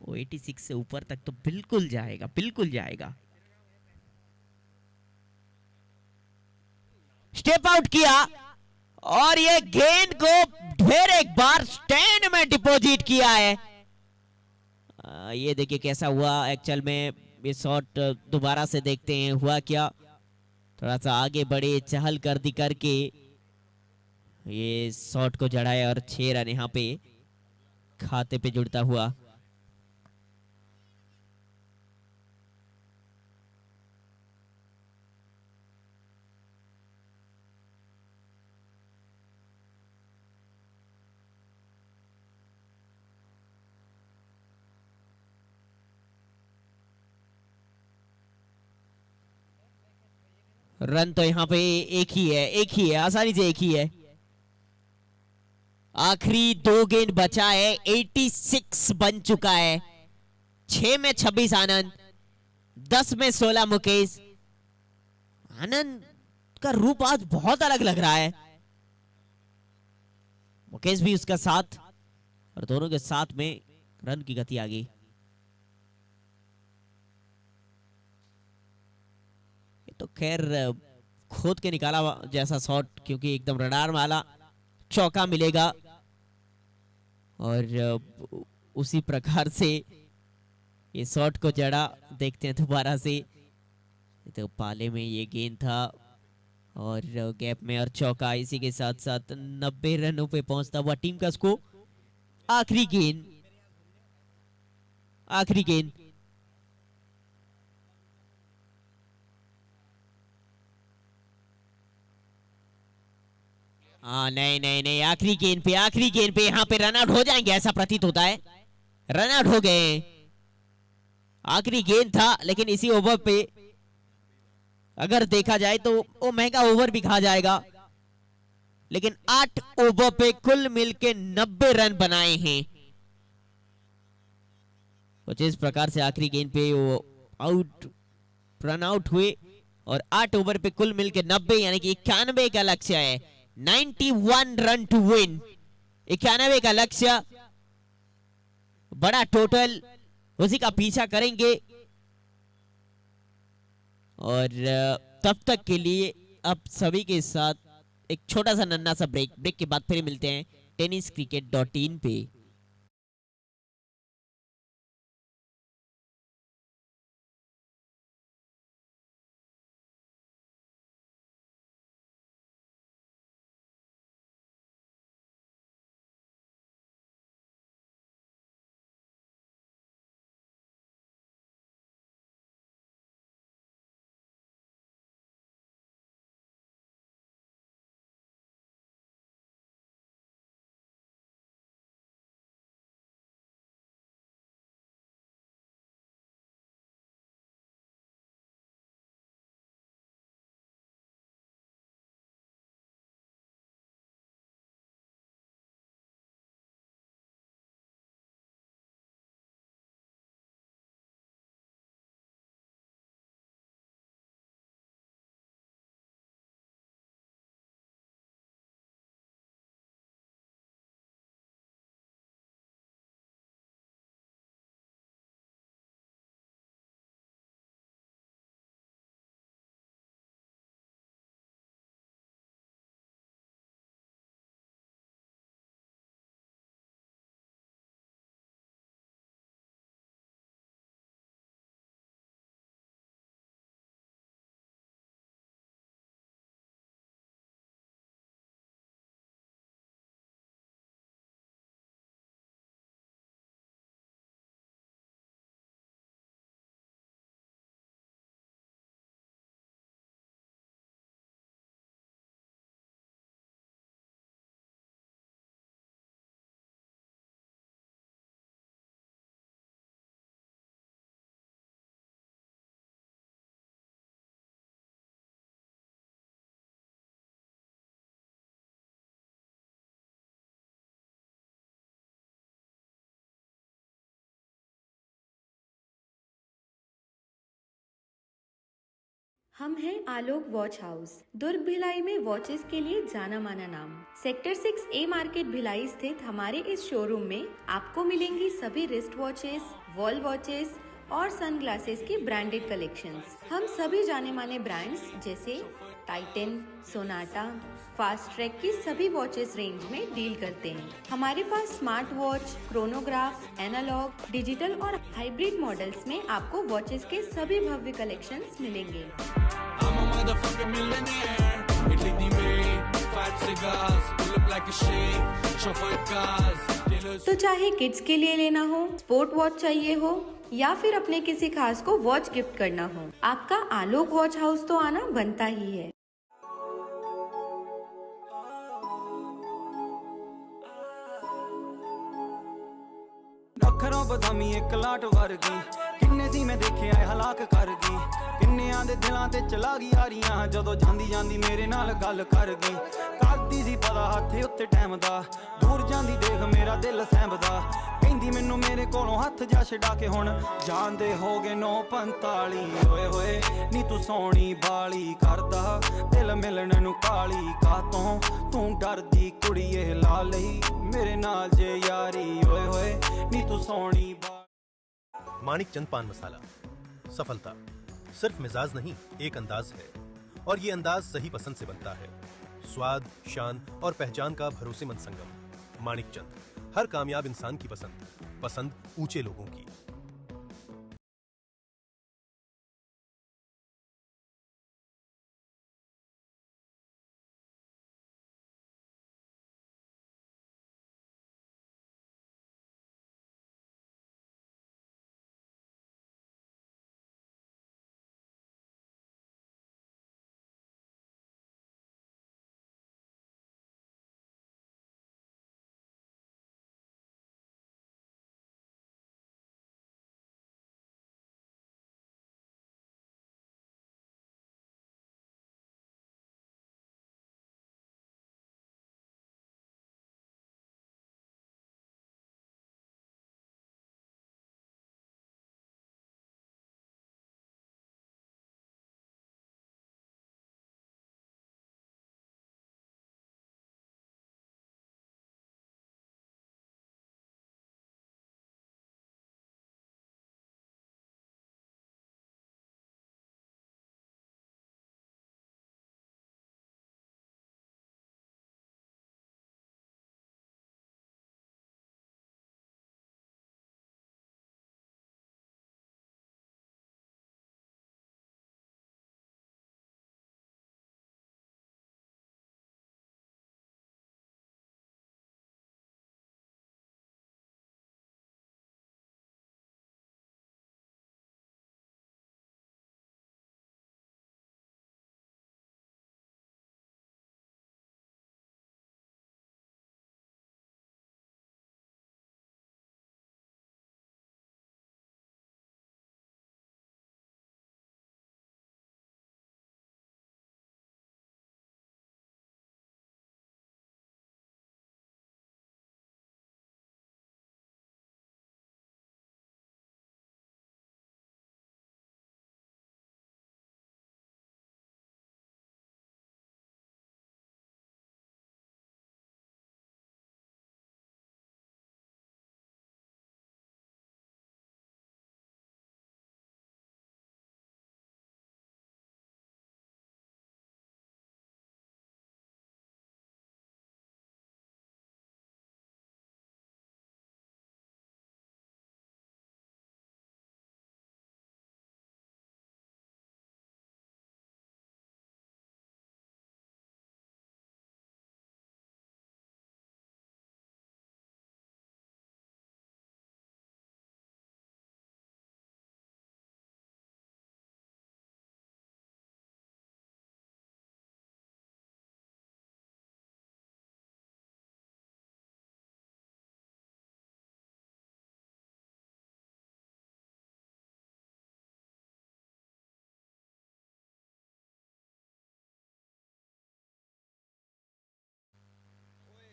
S1: 86 से ऊपर तक तो बिल्कुल जाएगा, बिल्कुल जाएगा। स्टेप आउट किया और ये गेंद को फिर एक बार स्टैंड में डिपॉजिट किया है। ये देखिए कैसा हुआ एक्चुअल में। ये शॉट दोबारा से देखते हैं हुआ क्या। थोड़ा सा आगे बढ़े, चहल गर्दी करके ये शॉट को जड़ाया और 6 रन यहाँ पे खाते पे जुड़ता हुआ। रन तो यहाँ पे एक ही है, एक ही है, आसानी से एक ही है। आखिरी 2 गेंद बचा है, 86 बन चुका है। 6 में 26 आनंद, 10 में 16 मुकेश। आनंद का रूप आज बहुत अलग लग रहा है। मुकेश भी उसका साथ, और दोनों के साथ में रन की गति आ गई। तो खैर खोद के निकाला जैसा शॉट, क्योंकि एकदम रडार वाला चौका मिलेगा। और उसी प्रकार से ये शॉट को जड़ा। देखते हैं दोबारा से, तो पाले में ये गेंद था और गैप में और चौका। इसी के साथ साथ 90 रनों पे पहुंचता हुआ टीम का स्कोर। आखिरी गेंद, आखिरी गेंद। हाँ नहीं नहीं नहीं, आखिरी गेंद पे, आखिरी गेंद पे यहाँ पे रन आउट हो जाएंगे ऐसा प्रतीत होता है। रन आउट हो गए। आखिरी गेंद था, लेकिन इसी ओवर पे अगर देखा जाए तो वो महंगा ओवर भी कहा जाएगा। लेकिन 8 ओवर पे कुल मिलके 90 रन बनाए हैं। कुछ इस प्रकार से आखिरी गेंद पे वो आउट, रन आउट हुए और 8 ओवर पे कुल मिलके 90 यानी कि 91 का लक्ष्य है। 91 रन टू विन, 91 का लक्ष्य, बड़ा टोटल, उसी का पीछा करेंगे। और तब तक के लिए अब सभी के साथ एक छोटा सा नन्हा सा ब्रेक। ब्रेक के बाद फिर मिलते हैं tenniscricket.in पे।
S2: हम हैं आलोक वॉच हाउस, दुर्ग भिलाई में वॉचेस के लिए जाना माना नाम। सेक्टर 6A मार्केट भिलाई स्थित हमारे इस शोरूम में आपको मिलेंगी सभी रिस्ट वॉचेस, वॉल वॉचेस और सनग्लासेस की ब्रांडेड कलेक्शंस। हम सभी जाने माने ब्रांड्स जैसे टाइटन, सोनाटा, फास्ट ट्रैक की सभी वॉचेस रेंज में डील करते हैं। हमारे पास smart watch, chronograph, analog, digital और हाइब्रिड मॉडल्स में आपको वॉचेस के सभी भव्य कलेक्शंस मिलेंगे।
S3: motherfucking millionaire. Italy made 5 cigars, pull up like a shake, chauffeur cars.
S2: तो चाहे किड्स के लिए लेना हो, स्पोर्ट वॉच चाहिए हो या फिर अपने किसी खास को वॉच गिफ्ट करना हो, आपका आलोक वॉच हाउस तो आना बनता ही है।
S4: ਅੱਖਰੋਂ ਬਦਾਮੀ ਇੱਕ ਲਾਟ ਵਰਗੀ ਕਿੰਨੇ ਸੀ ਮੈਂ ਦੇਖਿਆ ਹਲਾਕ ਕਰ ਗਈ ਕਿੰਨਿਆਂ ਦੇ ਦਿਲਾਂ ਤੇ ਚਲਾ ਗਈ ਯਾਰੀਆਂ ਜਦੋਂ ਜਾਂਦੀ ਜਾਂਦੀ ਮੇਰੇ ਨਾਲ ਗੱਲ ਕਰ ਗਈ ਕਰਦੀ ਸੀ ਪਤਾ ਹੱਥ ਉੱਤੇ ਟਾਈਮ ਦਾ ਦੂਰ ਜਾਂਦੀ ਦੇਖ ਮੇਰਾ ਦਿਲ ਸਹਿਬਦਾ ਕਹਿੰਦੀ ਮੈਨੂੰ ਮੇਰੇ ਕੋਲੋਂ ਹੱਥ ਜਾ ਛਡਾ ਕੇ ਹੁਣ ਜਾਂਦੇ ਹੋ ਗਏ 9:45 ਓਏ ਹੋਏ ਨੀ ਤੂੰ ਸੋਹਣੀ ਬਾਲੀ ਕਰਦਾ ਦਿਲ ਮਿਲਣ ਨੂੰ ਕਾਲੀ ਕਾਤੋਂ ਤੂੰ ਡਰਦੀ ਕੁੜੀਏ ਲਾ ਲਈ ਮੇਰੇ ਨਾਲ ਜੇ ਯਾਰੀ ਓਏ ਹੋਏ ਨੀ ਤੂੰ ਸੋਹਣੀ
S5: माणिक चंद पान मसाला। सफलता सिर्फ मिजाज नहीं, एक अंदाज है, और ये अंदाज सही पसंद से बनता है। स्वाद, शान और पहचान का भरोसेमंद संगम। माणिक चंद, हर कामयाब इंसान की पसंद ऊंचे लोगों की।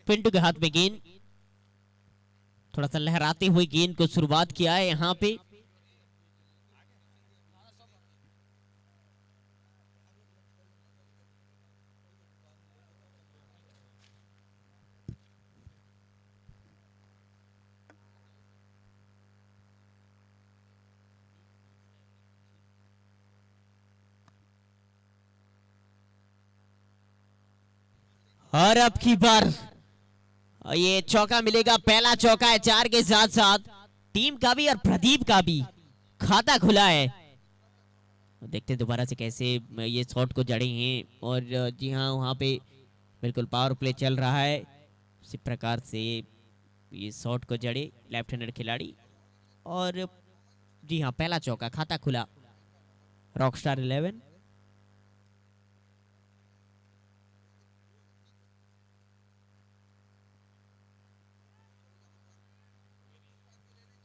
S1: पिंटू के हाथ में गेंद, थोड़ा सा लहराते हुए गेंद को शुरुआत किया है यहाँ पे। और अब की बार ये चौका मिलेगा, पहला चौका है 4 के साथ साथ टीम का भी और प्रदीप का भी खाता खुला है। देखते हैं दोबारा से कैसे ये शॉट को जड़े हैं। और जी हाँ, वहां पे बिल्कुल पावर प्ले चल रहा है, इसी प्रकार से ये शॉट को जड़े लेफ्ट हैंडेड खिलाड़ी। और जी हाँ, पहला चौका, खाता खुला रॉकस्टार 11।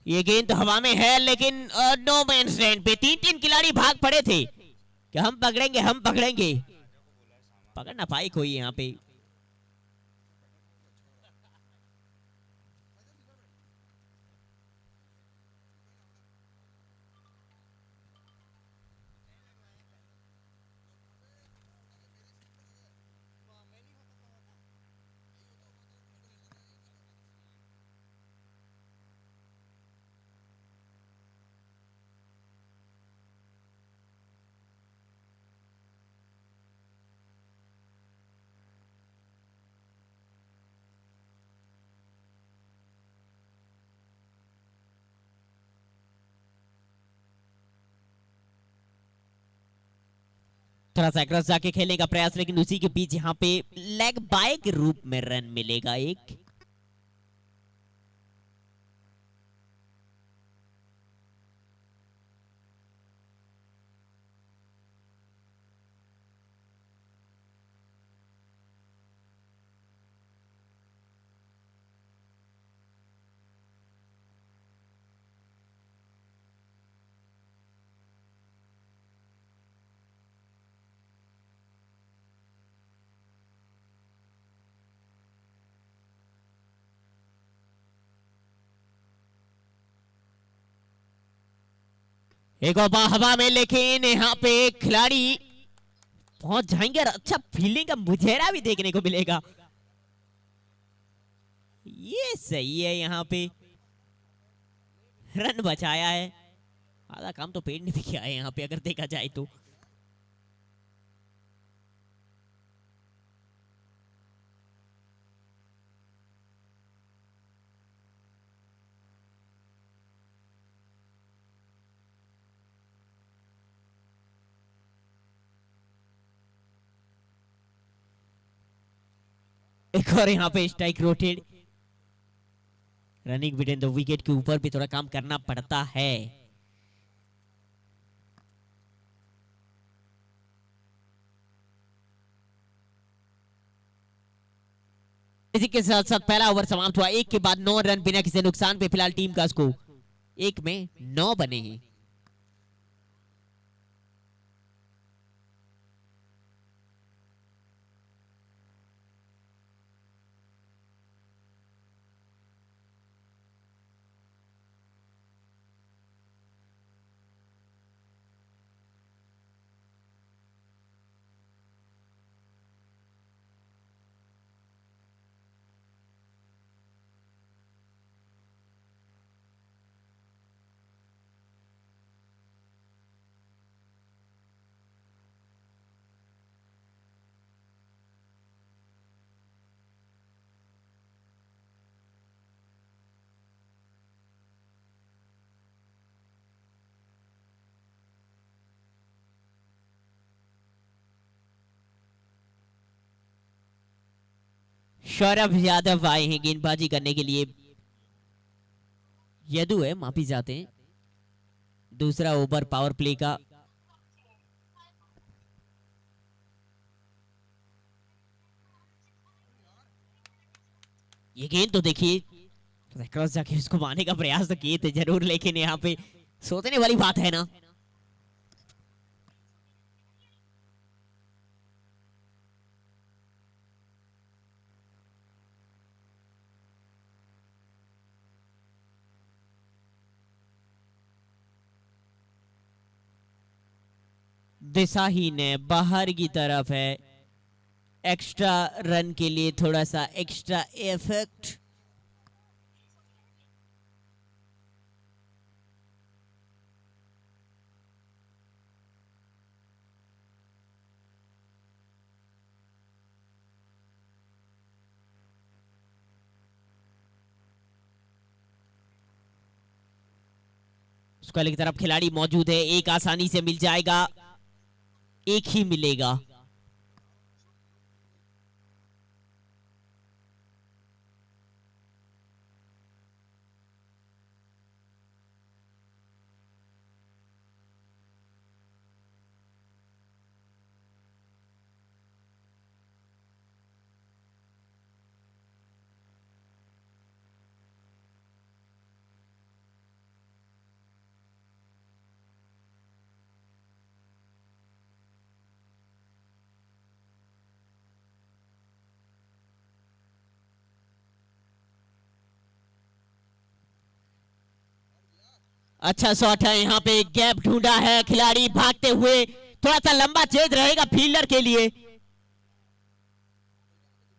S1: ये गेंद तो हवा में है, लेकिन नो मैंस लैंड पे 3 खिलाड़ी भाग पड़े थे कि हम पकड़ेंगे हम पकड़ेंगे, पकड़ ना पाई कोई यहाँ पे। थोड़ा सा क्रॉस जाके खेलने का प्रयास, लेकिन उसी के बीच यहाँ पे लेग बाय के रूप में रन मिलेगा एक। एक और हवा में, लेकिन यहाँ पे खिलाड़ी पहुंच जाएंगे और अच्छा फील्डिंग का मुजहरा भी देखने को मिलेगा। ये सही है, यहाँ पे रन बचाया है। आधा काम तो पेड़ ने भी किया है यहाँ पे अगर देखा जाए तो। एक और यहाँ पे strike rotated, running between the wicket के ऊपर भी थोड़ा काम करना पड़ता है। इसी के साथ साथ पहला ओवर समाप्त हुआ। 1 के बाद 9 रन बिना किसी नुकसान पे फिलहाल टीम का स्कोर 1 में 9 बने हैं। सौरभ यादव आए हैं गेंदबाजी करने के लिए। यदु है, माफी चाहते हैं। दूसरा ओवर पावर प्ले का। ये गेंद तो देखिए, क्रॉस जाके उसको मारने का प्रयास तो किए थे जरूर, लेकिन यहाँ पे सोचने वाली बात है ना। दिशाहीन है, बाहर की तरफ है। एक्स्ट्रा रन के लिए थोड़ा सा एक्स्ट्रा इफेक्ट। स्क्वायर की तरफ खिलाड़ी मौजूद है, एक आसानी से मिल जाएगा, एक ही मिलेगा। अच्छा शॉट है, यहाँ पे गैप ढूंढा है खिलाड़ी भागते हुए, थोड़ा सा लंबा चेज रहेगा फील्डर के लिए,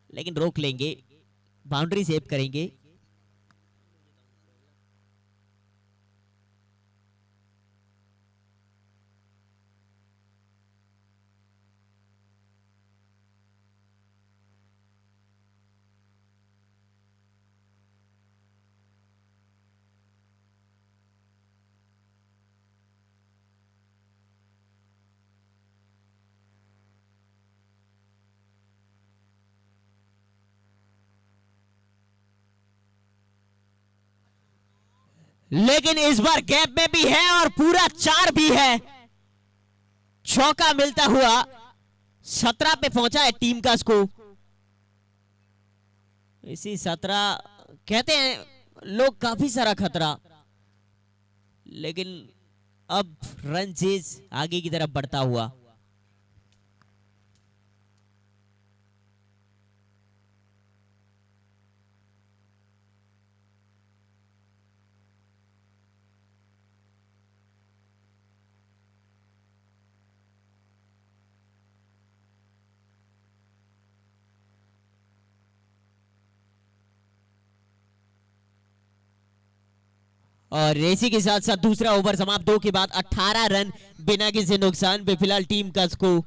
S1: लेकिन रोक लेंगे, बाउंड्री सेव करेंगे। लेकिन इस बार गैप में भी है और पूरा 4 भी है। चौका मिलता हुआ 17 पे पहुंचा है टीम का स्कोर। इसी 17 कहते हैं लोग काफी सारा खतरा, लेकिन अब रन चेज आगे की तरफ बढ़ता हुआ। और इसी के साथ साथ दूसरा ओवर समाप्त, 2 के बाद 18 रन बिना किसी नुकसान पे फिलहाल टीम का स्कोर।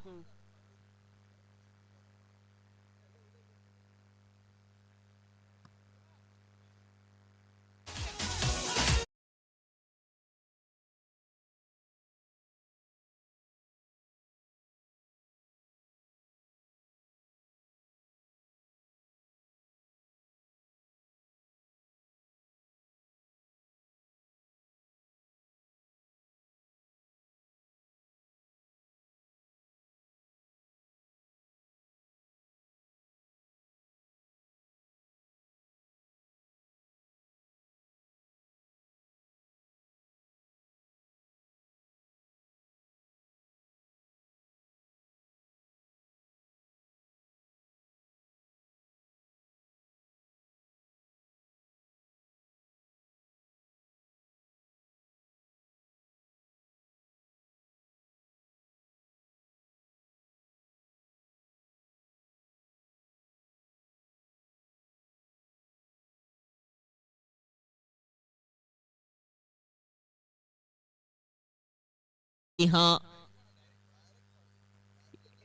S1: हाँ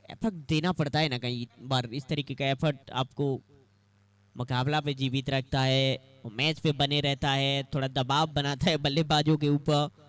S1: एफर्ट देना पड़ता है ना, कई बार इस तरीके का एफर्ट आपको मुकाबला पे जीवित रखता है, मैच पे बने रहता है, थोड़ा दबाव बनाता है बल्लेबाजों के ऊपर।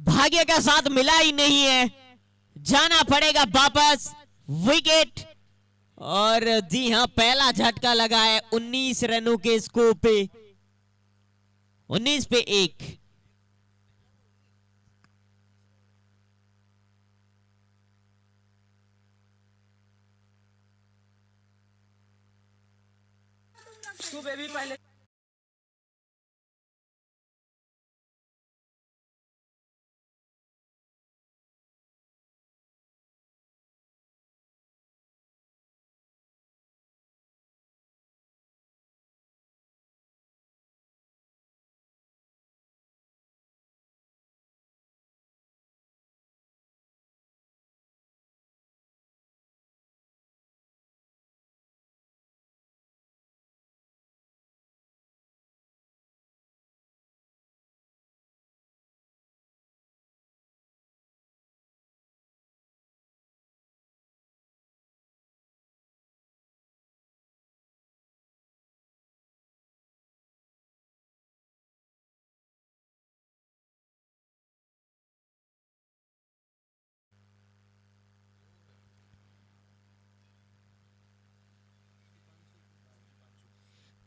S1: भाग्य का साथ मिला ही नहीं है, जाना पड़ेगा वापस। विकेट और जी हां, पहला झटका लगा है 19 रनों के स्कोर पे, 19 पे 1।
S4: बेबी पहले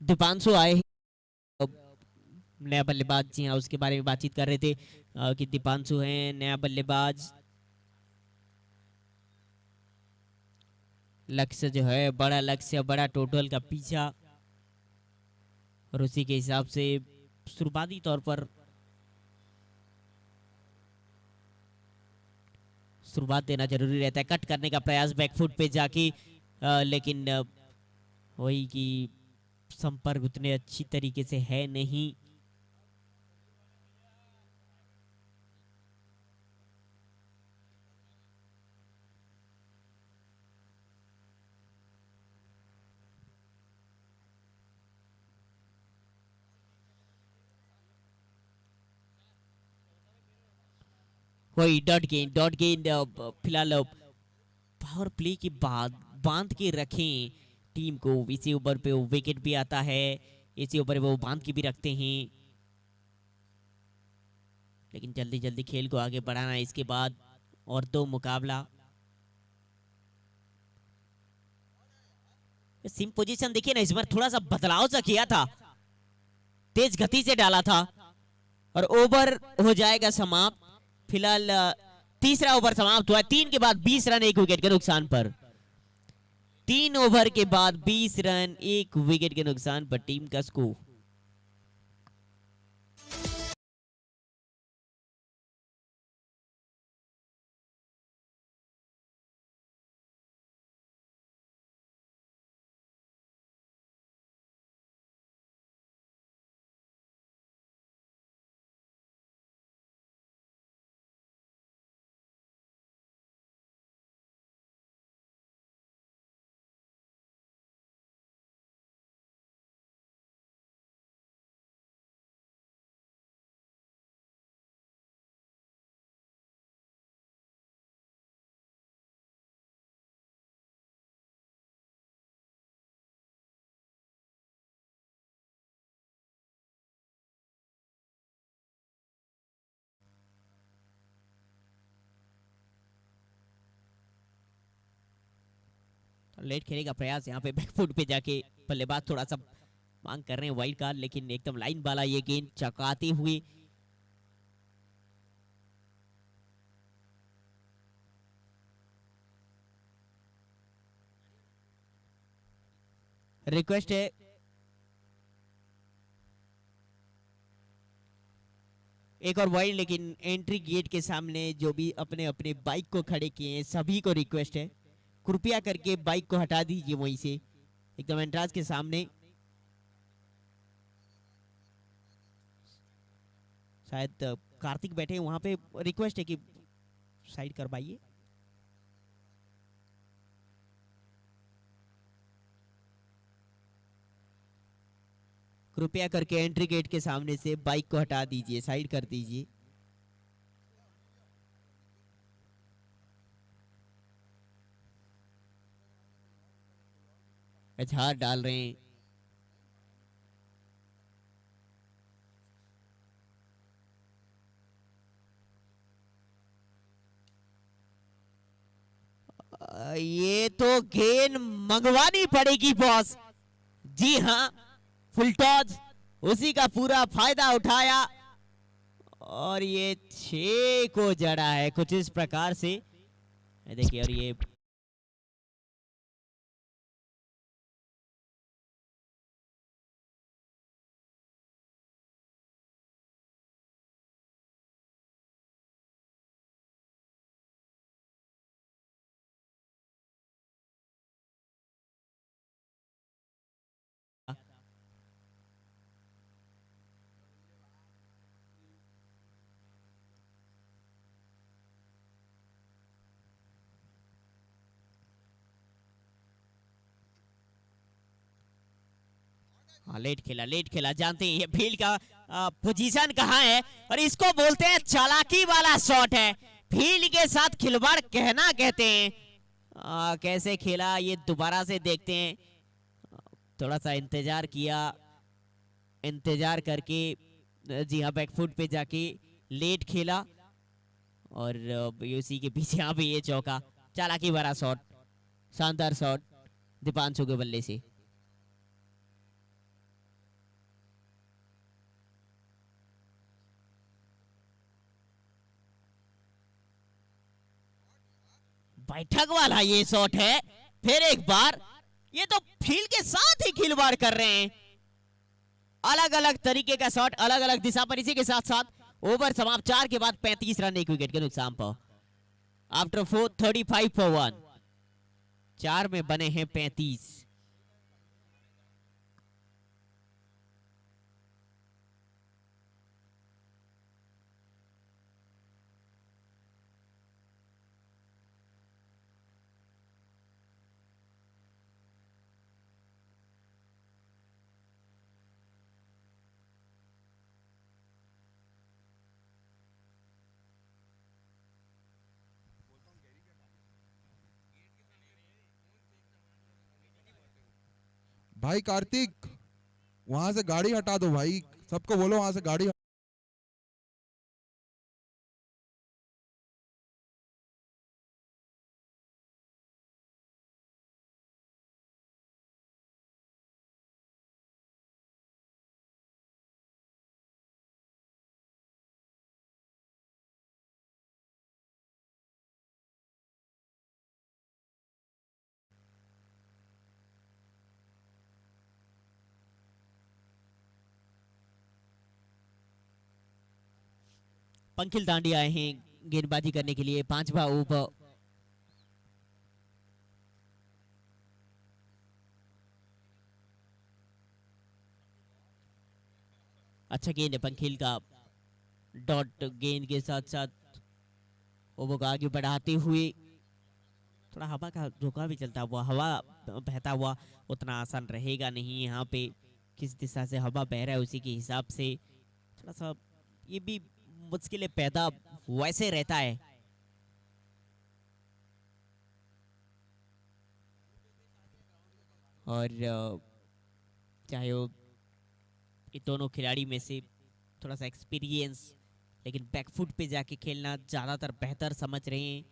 S1: दीपांशु आए नया बल्लेबाज। जी हाँ, उसके बारे में बातचीत कर रहे थे कि दीपांशु हैं नया बल्लेबाज। लक्ष्य जो है बड़ा, लक्ष्य बड़ा टोटल का पीछा, और उसी के हिसाब से शुरुआती तौर पर शुरुआत देना जरूरी रहता है। कट करने का प्रयास बैकफुट पे जाके, लेकिन वही कि संपर्क उतने अच्छी तरीके से है नहीं। वही डॉट गेंद फिलहाल पावर प्ले के बाद बांध के रखें टीम को। इसी ओवर पे वो विकेट भी आता है, इसी ओवर पे वो बांध के भी रखते हैं, लेकिन जल्दी जल्दी खेल को आगे बढ़ाना है। इसके बाद और 2 मुकाबला। सिम पोजीशन देखिए ना, इस बार थोड़ा सा बदलाव सा किया था, तेज गति से डाला था, और ओवर हो जाएगा समाप्त। फिलहाल तीसरा ओवर समाप्त हुआ है। 3 के बाद 20 रन 1 विकेट के नुकसान पर। 3 ओवर के बाद 20 रन 1 विकेट के नुकसान पर टीम का स्कोर। लेट खेलने का प्रयास, यहाँ पे बैकफुट पे जाके बल्लेबाज थोड़ा सा मांग कर रहे हैं वाइड कार्ड, लेकिन एकदम लाइन वाला ये गेंद चकाते हुए रिक्वेस्ट है एक और वाइड, लेकिन एंट्री गेट के सामने जो भी अपने अपने बाइक को खड़े किए हैं सभी को रिक्वेस्ट है कृपया करके बाइक को हटा दीजिए वहीं से, एकदम एंट्रांस के सामने। शायद कार्तिक बैठे वहां पे, रिक्वेस्ट है कि साइड करवाइए। कृपया करके एंट्री गेट के सामने से बाइक को हटा दीजिए, साइड कर दीजिए। हाथ डाल रहे हैं। ये तो गेंद मंगवानी पड़ेगी बॉस। जी हाँ, फुल टॉस उसी का पूरा फायदा उठाया और ये 6 को जड़ा है कुछ इस प्रकार से। देखिए, और ये हाँ, लेट खेला जानते हैं ये फील्ड का पोजीशन कहाँ है और इसको बोलते हैं चालाकी वाला शॉट है। फील्ड के साथ खिलवाड़ कहना कहते हैं। कैसे खेला ये दोबारा से देखते हैं। थोड़ा सा इंतजार किया, इंतजार करके जी हाँ बैकफुट पे जाके लेट खेला और उसी के पीछे यहाँ पे ये चौका। चालाकी वाला शॉट, शानदार शॉट दीपांशु के बल्ले से। बैठक वाला ये शॉट है। फिर एक बार ये तो फील्ड के साथ ही खिलवाड़ कर रहे हैं। अलग अलग तरीके का शॉट, अलग अलग दिशा पर। इसी के साथ साथ ओवर समाप्त, 4 के बाद 35 रन एक विकेट के नुकसान पर। आफ्टर 35 for 1, 4 में बने हैं 35।
S6: भाई कार्तिक, वहां से गाड़ी हटा दो भाई, सबको बोलो वहां से गाड़ी।
S1: पंखिल दांडी आए हैं गेंदबाजी करने के लिए। 5वां ओवर। अच्छा गेंद है पंखिल का। डॉट गेंद के साथ साथ ओवर को आगे बढ़ाते हुए थोड़ा हवा का झोंका भी चलता हुआ, हवा बहता हुआ उतना आसान रहेगा नहीं यहाँ पे। किस दिशा से हवा बह रहा है उसी के हिसाब से थोड़ा सा ये भी मुश्किलें पैदा वैसे रहता है। और चाहे वो ये दोनों खिलाड़ी में से थोड़ा सा एक्सपीरियंस, लेकिन बैकफुट पे जाके खेलना ज़्यादातर बेहतर समझ रहे हैं।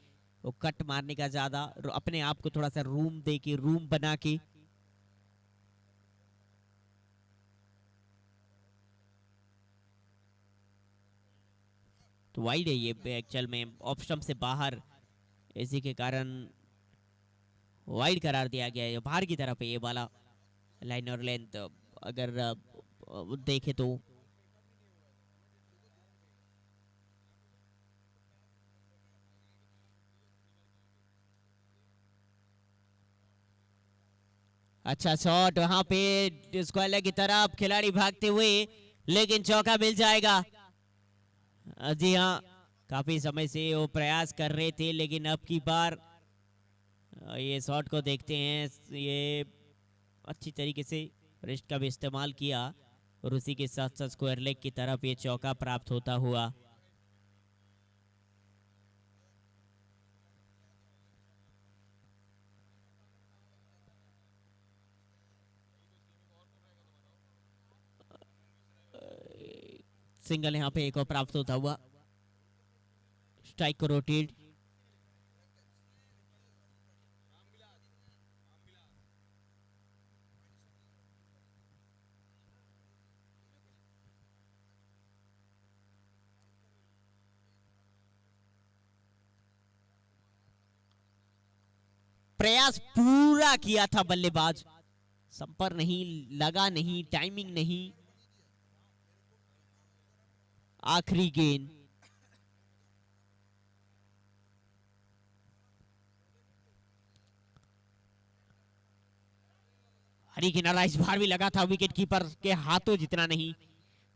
S1: वो कट मारने का ज़्यादा, अपने आप को थोड़ा सा रूम दे के, रूम बना के तो वाइड है ये एक्चुअल में, ऑफ स्टंप से बाहर, इसी के कारण वाइड करार दिया गया है। बाहर की तरफ है ये वाला लाइन और लेंथ अगर देखे तो। अच्छा शॉट वहां पे स्क्वायर की तरफ, खिलाड़ी भागते हुए, लेकिन चौका मिल जाएगा। जी हाँ, काफी समय से वो प्रयास कर रहे थे, लेकिन अब की बार ये शॉट को देखते हैं। ये अच्छी तरीके से रिस्ट का भी इस्तेमाल किया और उसी के साथ साथ स्क्वायर लेग की तरफ ये चौका प्राप्त होता हुआ। सिंगल यहाँ पे एक और प्राप्त होता हुआ। स्ट्राइक को रोटेट, प्रयास पूरा किया था बल्लेबाज, संपर्क नहीं, लगा नहीं, टाइमिंग नहीं। आखिरी गेंद हरी किनारा इस बार भी लगा था विकेट कीपर के हाथों, जितना नहीं।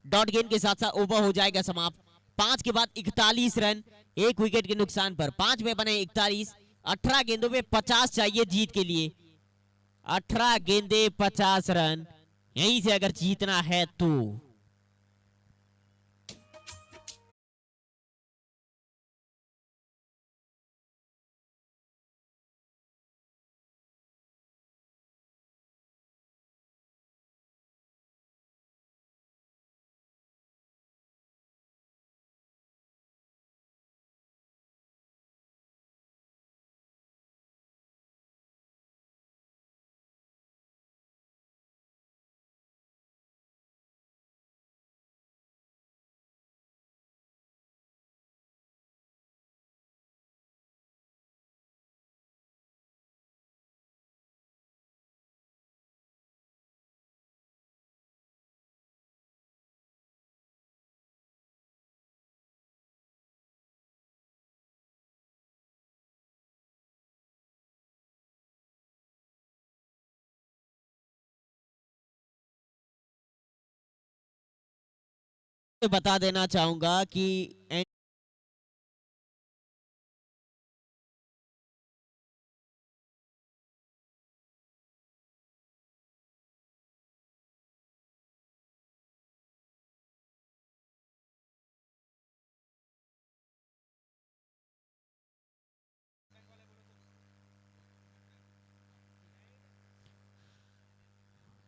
S1: डॉट गेंद के साथ साथ ओवर हो जाएगा समाप्त। 5 के बाद 41 रन, 1 विकेट के नुकसान पर 5 में बने 41। 18 गेंदों में 50 चाहिए जीत के लिए। 18 गेंदे 50 रन, यहीं से अगर जीतना है तो। बता देना चाहूंगा कि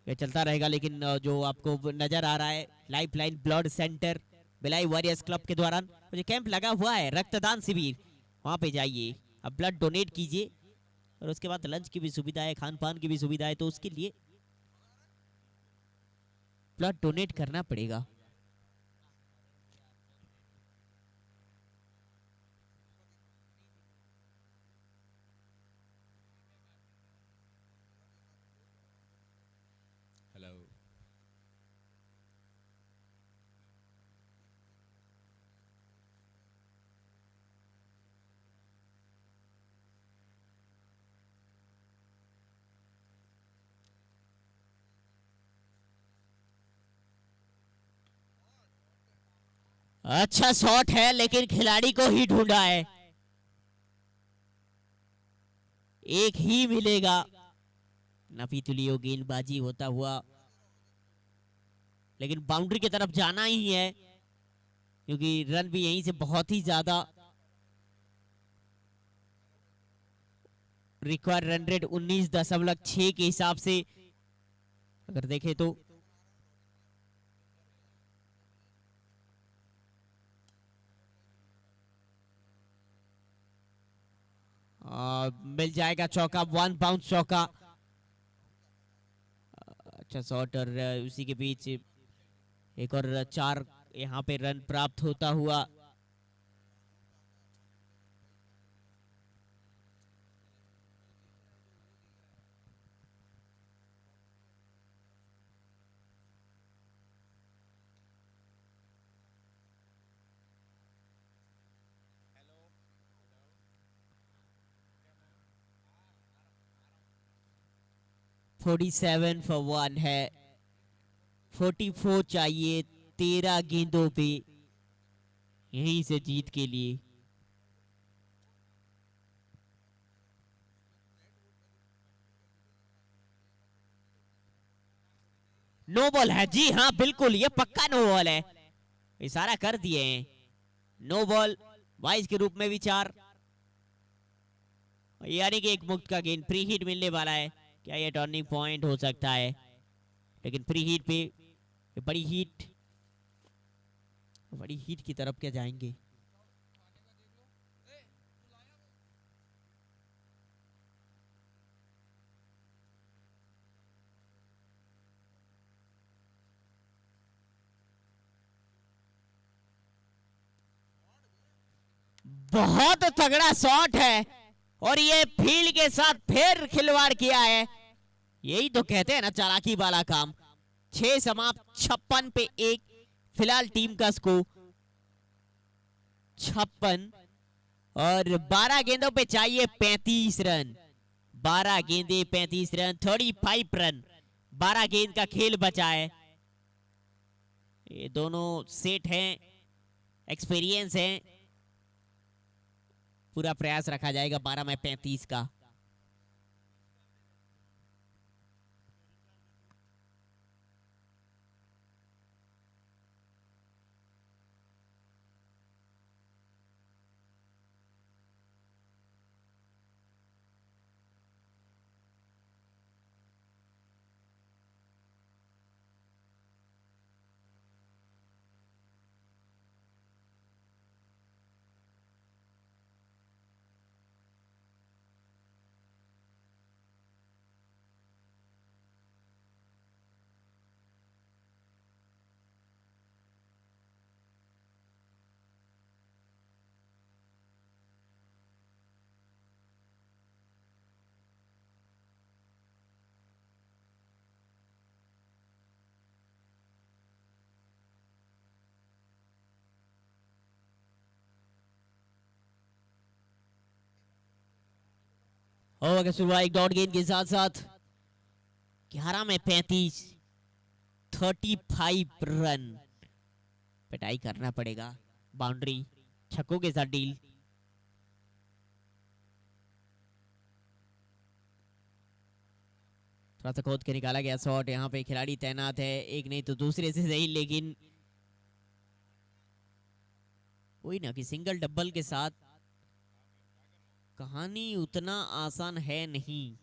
S1: ये चलता रहेगा, लेकिन जो आपको नजर आ रहा है life line blood centre Bhilai warriors club के द्वारा जो कैंप लगा हुआ है, रक्तदान शिविर, वहां पे जाइए, अब ब्लड डोनेट कीजिए। और उसके बाद लंच की भी सुविधा है, खान पान की भी सुविधा है, तो उसके लिए ब्लड डोनेट करना पड़ेगा।
S7: हेलो,
S1: अच्छा शॉट है, लेकिन खिलाड़ी को ही ढूंढा है, एक ही मिलेगा। नफी तुलियो गेंदबाजी होता हुआ, लेकिन बाउंड्री की तरफ जाना ही है, क्योंकि रन भी यहीं से बहुत ही ज्यादा। रिक्वायर रन रेट 19.6 के हिसाब से अगर देखें तो मिल जाएगा चौका, 1 बाउंस चौका। अच्छा शॉट, और उसी के बीच एक और 4 यहाँ पे रन प्राप्त होता हुआ। (47 for 1 है, 44 चाहिए 13 गेंदों पे यहीं से जीत के लिए। नो बॉल है, जी हाँ बिल्कुल, ये पक्का नो बॉल है, इशारा कर दिए हैं। नो बॉल, 22 के रूप में विचार, यानी कि एक मुक्त का गेंद। फ्री हिट मिलने वाला है, क्या ये टर्निंग पॉइंट हो सकता है? लेकिन फ्री हिट पे बड़ी हिट की तरफ क्या जाएंगे? बहुत तगड़ा शॉट है, और ये फील्ड के साथ फिर खिलवाड़ किया है। यही तो कहते हैं ना चालाकी वाला काम। 6 समाप्त 56 पे 1 फिलहाल टीम का स्कोर 56 और 12 गेंदों पे चाहिए 35 रन। 12 गेंदे 35 रन, 35 रन। 12 गेंद का खेल बचा है। ये दोनों सेट हैं, एक्सपीरियंस है। पूरा प्रयास रखा जाएगा 12 में 35 का। ओवर का शुरुआत एक डॉट गेंद के साथ साथ 11 में 35, 35 रन। पिटाई करना पड़ेगा। बाउंड्री छक्कों के साथ डील। थोड़ा सा खोद के निकाला गया शॉट। यहाँ पे खिलाड़ी तैनात है, एक नहीं तो दूसरे से सही, लेकिन वही ना कि सिंगल डबल के साथ कहानी उतना आसान है नहीं।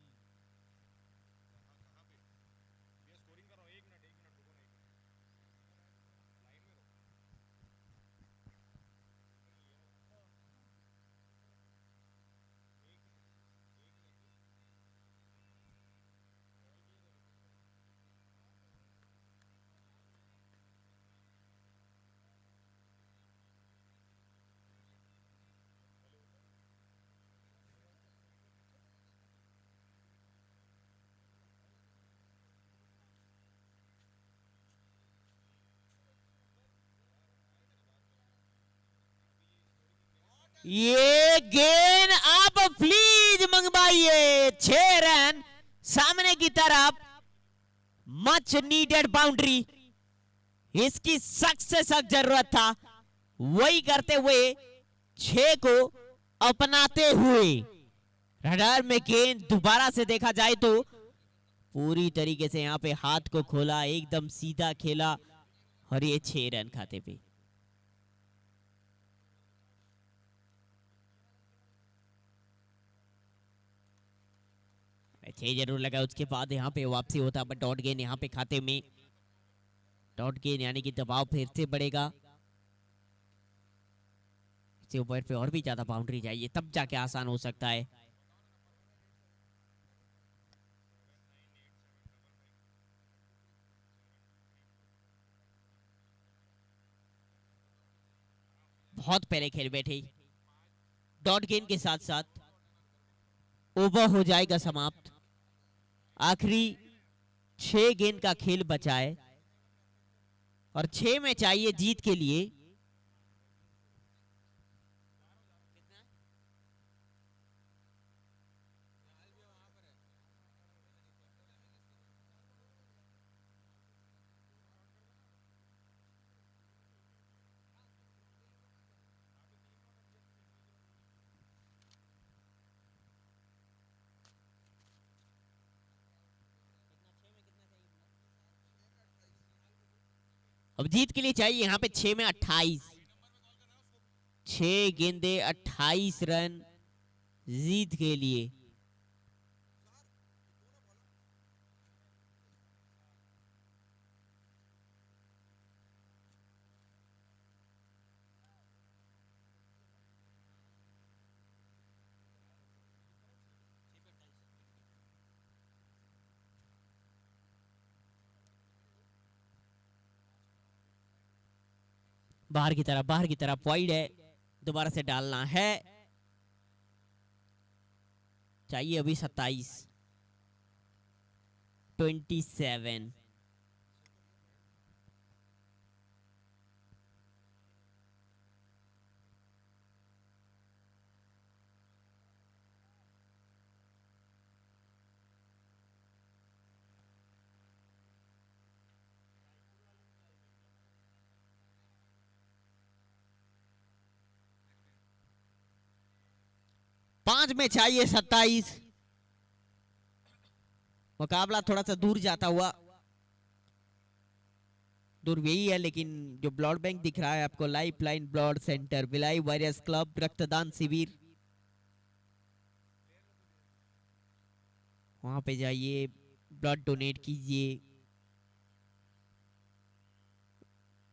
S1: ये गेंद आप प्लीज मंगवाइए। 6 रन सामने की तरफ। Much needed boundary. इसकी सख्त से सख्त जरूरत था। वही करते हुए 6 को अपनाते हुए रडार में गेंद दोबारा से देखा जाए तो पूरी तरीके से यहां पे हाथ को खोला, एकदम सीधा खेला और ये 6 रन खाते पे। जरूर लगा, उसके बाद यहाँ पे वापसी होता, बट डॉट गेंद यहाँ पे खाते में। डॉट गेंद यानी कि दबाव फिर से बढ़ेगा। इससे ऊपर पे और भी ज्यादा बाउंड्री चाहिए, तब जाके आसान हो सकता है। बहुत पहले खेल बैठे। डॉट गेंद के साथ साथ ओवर हो जाएगा समाप्त। आखिरी 6 गेंद का खेल बचा है और 6 में चाहिए जीत के लिए। अब जीत के लिए चाहिए यहां पे 6 में 28। 6 गेंदे 28 रन जीत के लिए। बाहर की तरफ वाइड है, दोबारा से डालना है। चाहिए अभी 27, 27। पांच में चाहिए 27। मुकाबला थोड़ा सा दूर जाता हुआ, दूर यही है, लेकिन जो ब्लड बैंक दिख रहा है आपको, life line blood centre, Bhilai warriors club, रक्तदान शिविर, वहां पे जाइए, ब्लड डोनेट कीजिए।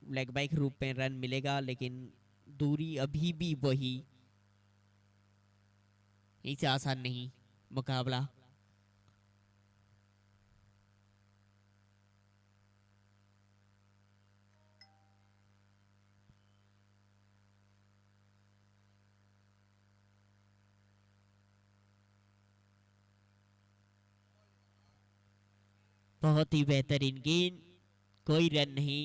S1: लेग बाइक रूप में रन मिलेगा, लेकिन दूरी अभी भी वही, इससे आसान नहीं मुकाबला। बहुत ही बेहतरीन गेंद, कोई रन नहीं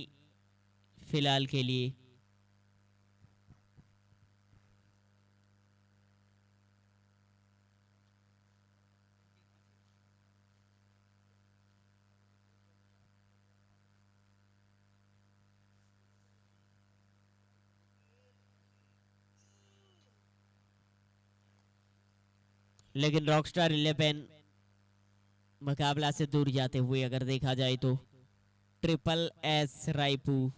S1: फिलहाल के लिए। लेकिन रॉकस्टार 11 मुकाबला से दूर जाते हुए अगर देखा जाए तो ट्रिपल एस रायपुर।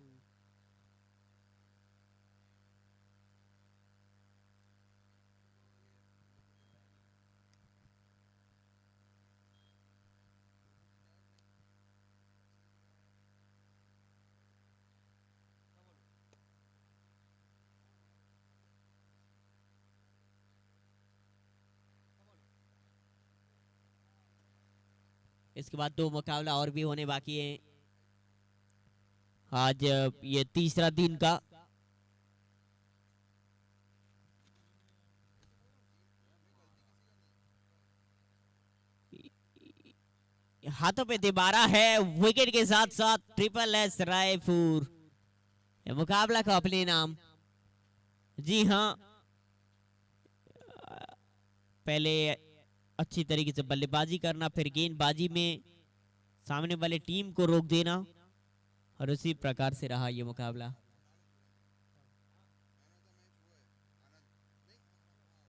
S1: इसके बाद दो मुकाबला और भी होने बाकी है आज, ये तीसरा दिन का। हाथों पे दोबारा है, विकेट के साथ साथ ट्रिपल एस रायपुर, मुकाबला का अपने नाम। जी हाँ, पहले अच्छी तरीके से बल्लेबाजी करना, फिर गेंदबाजी में सामने वाले टीम को रोक देना, और उसी प्रकार से रहा ये मुकाबला।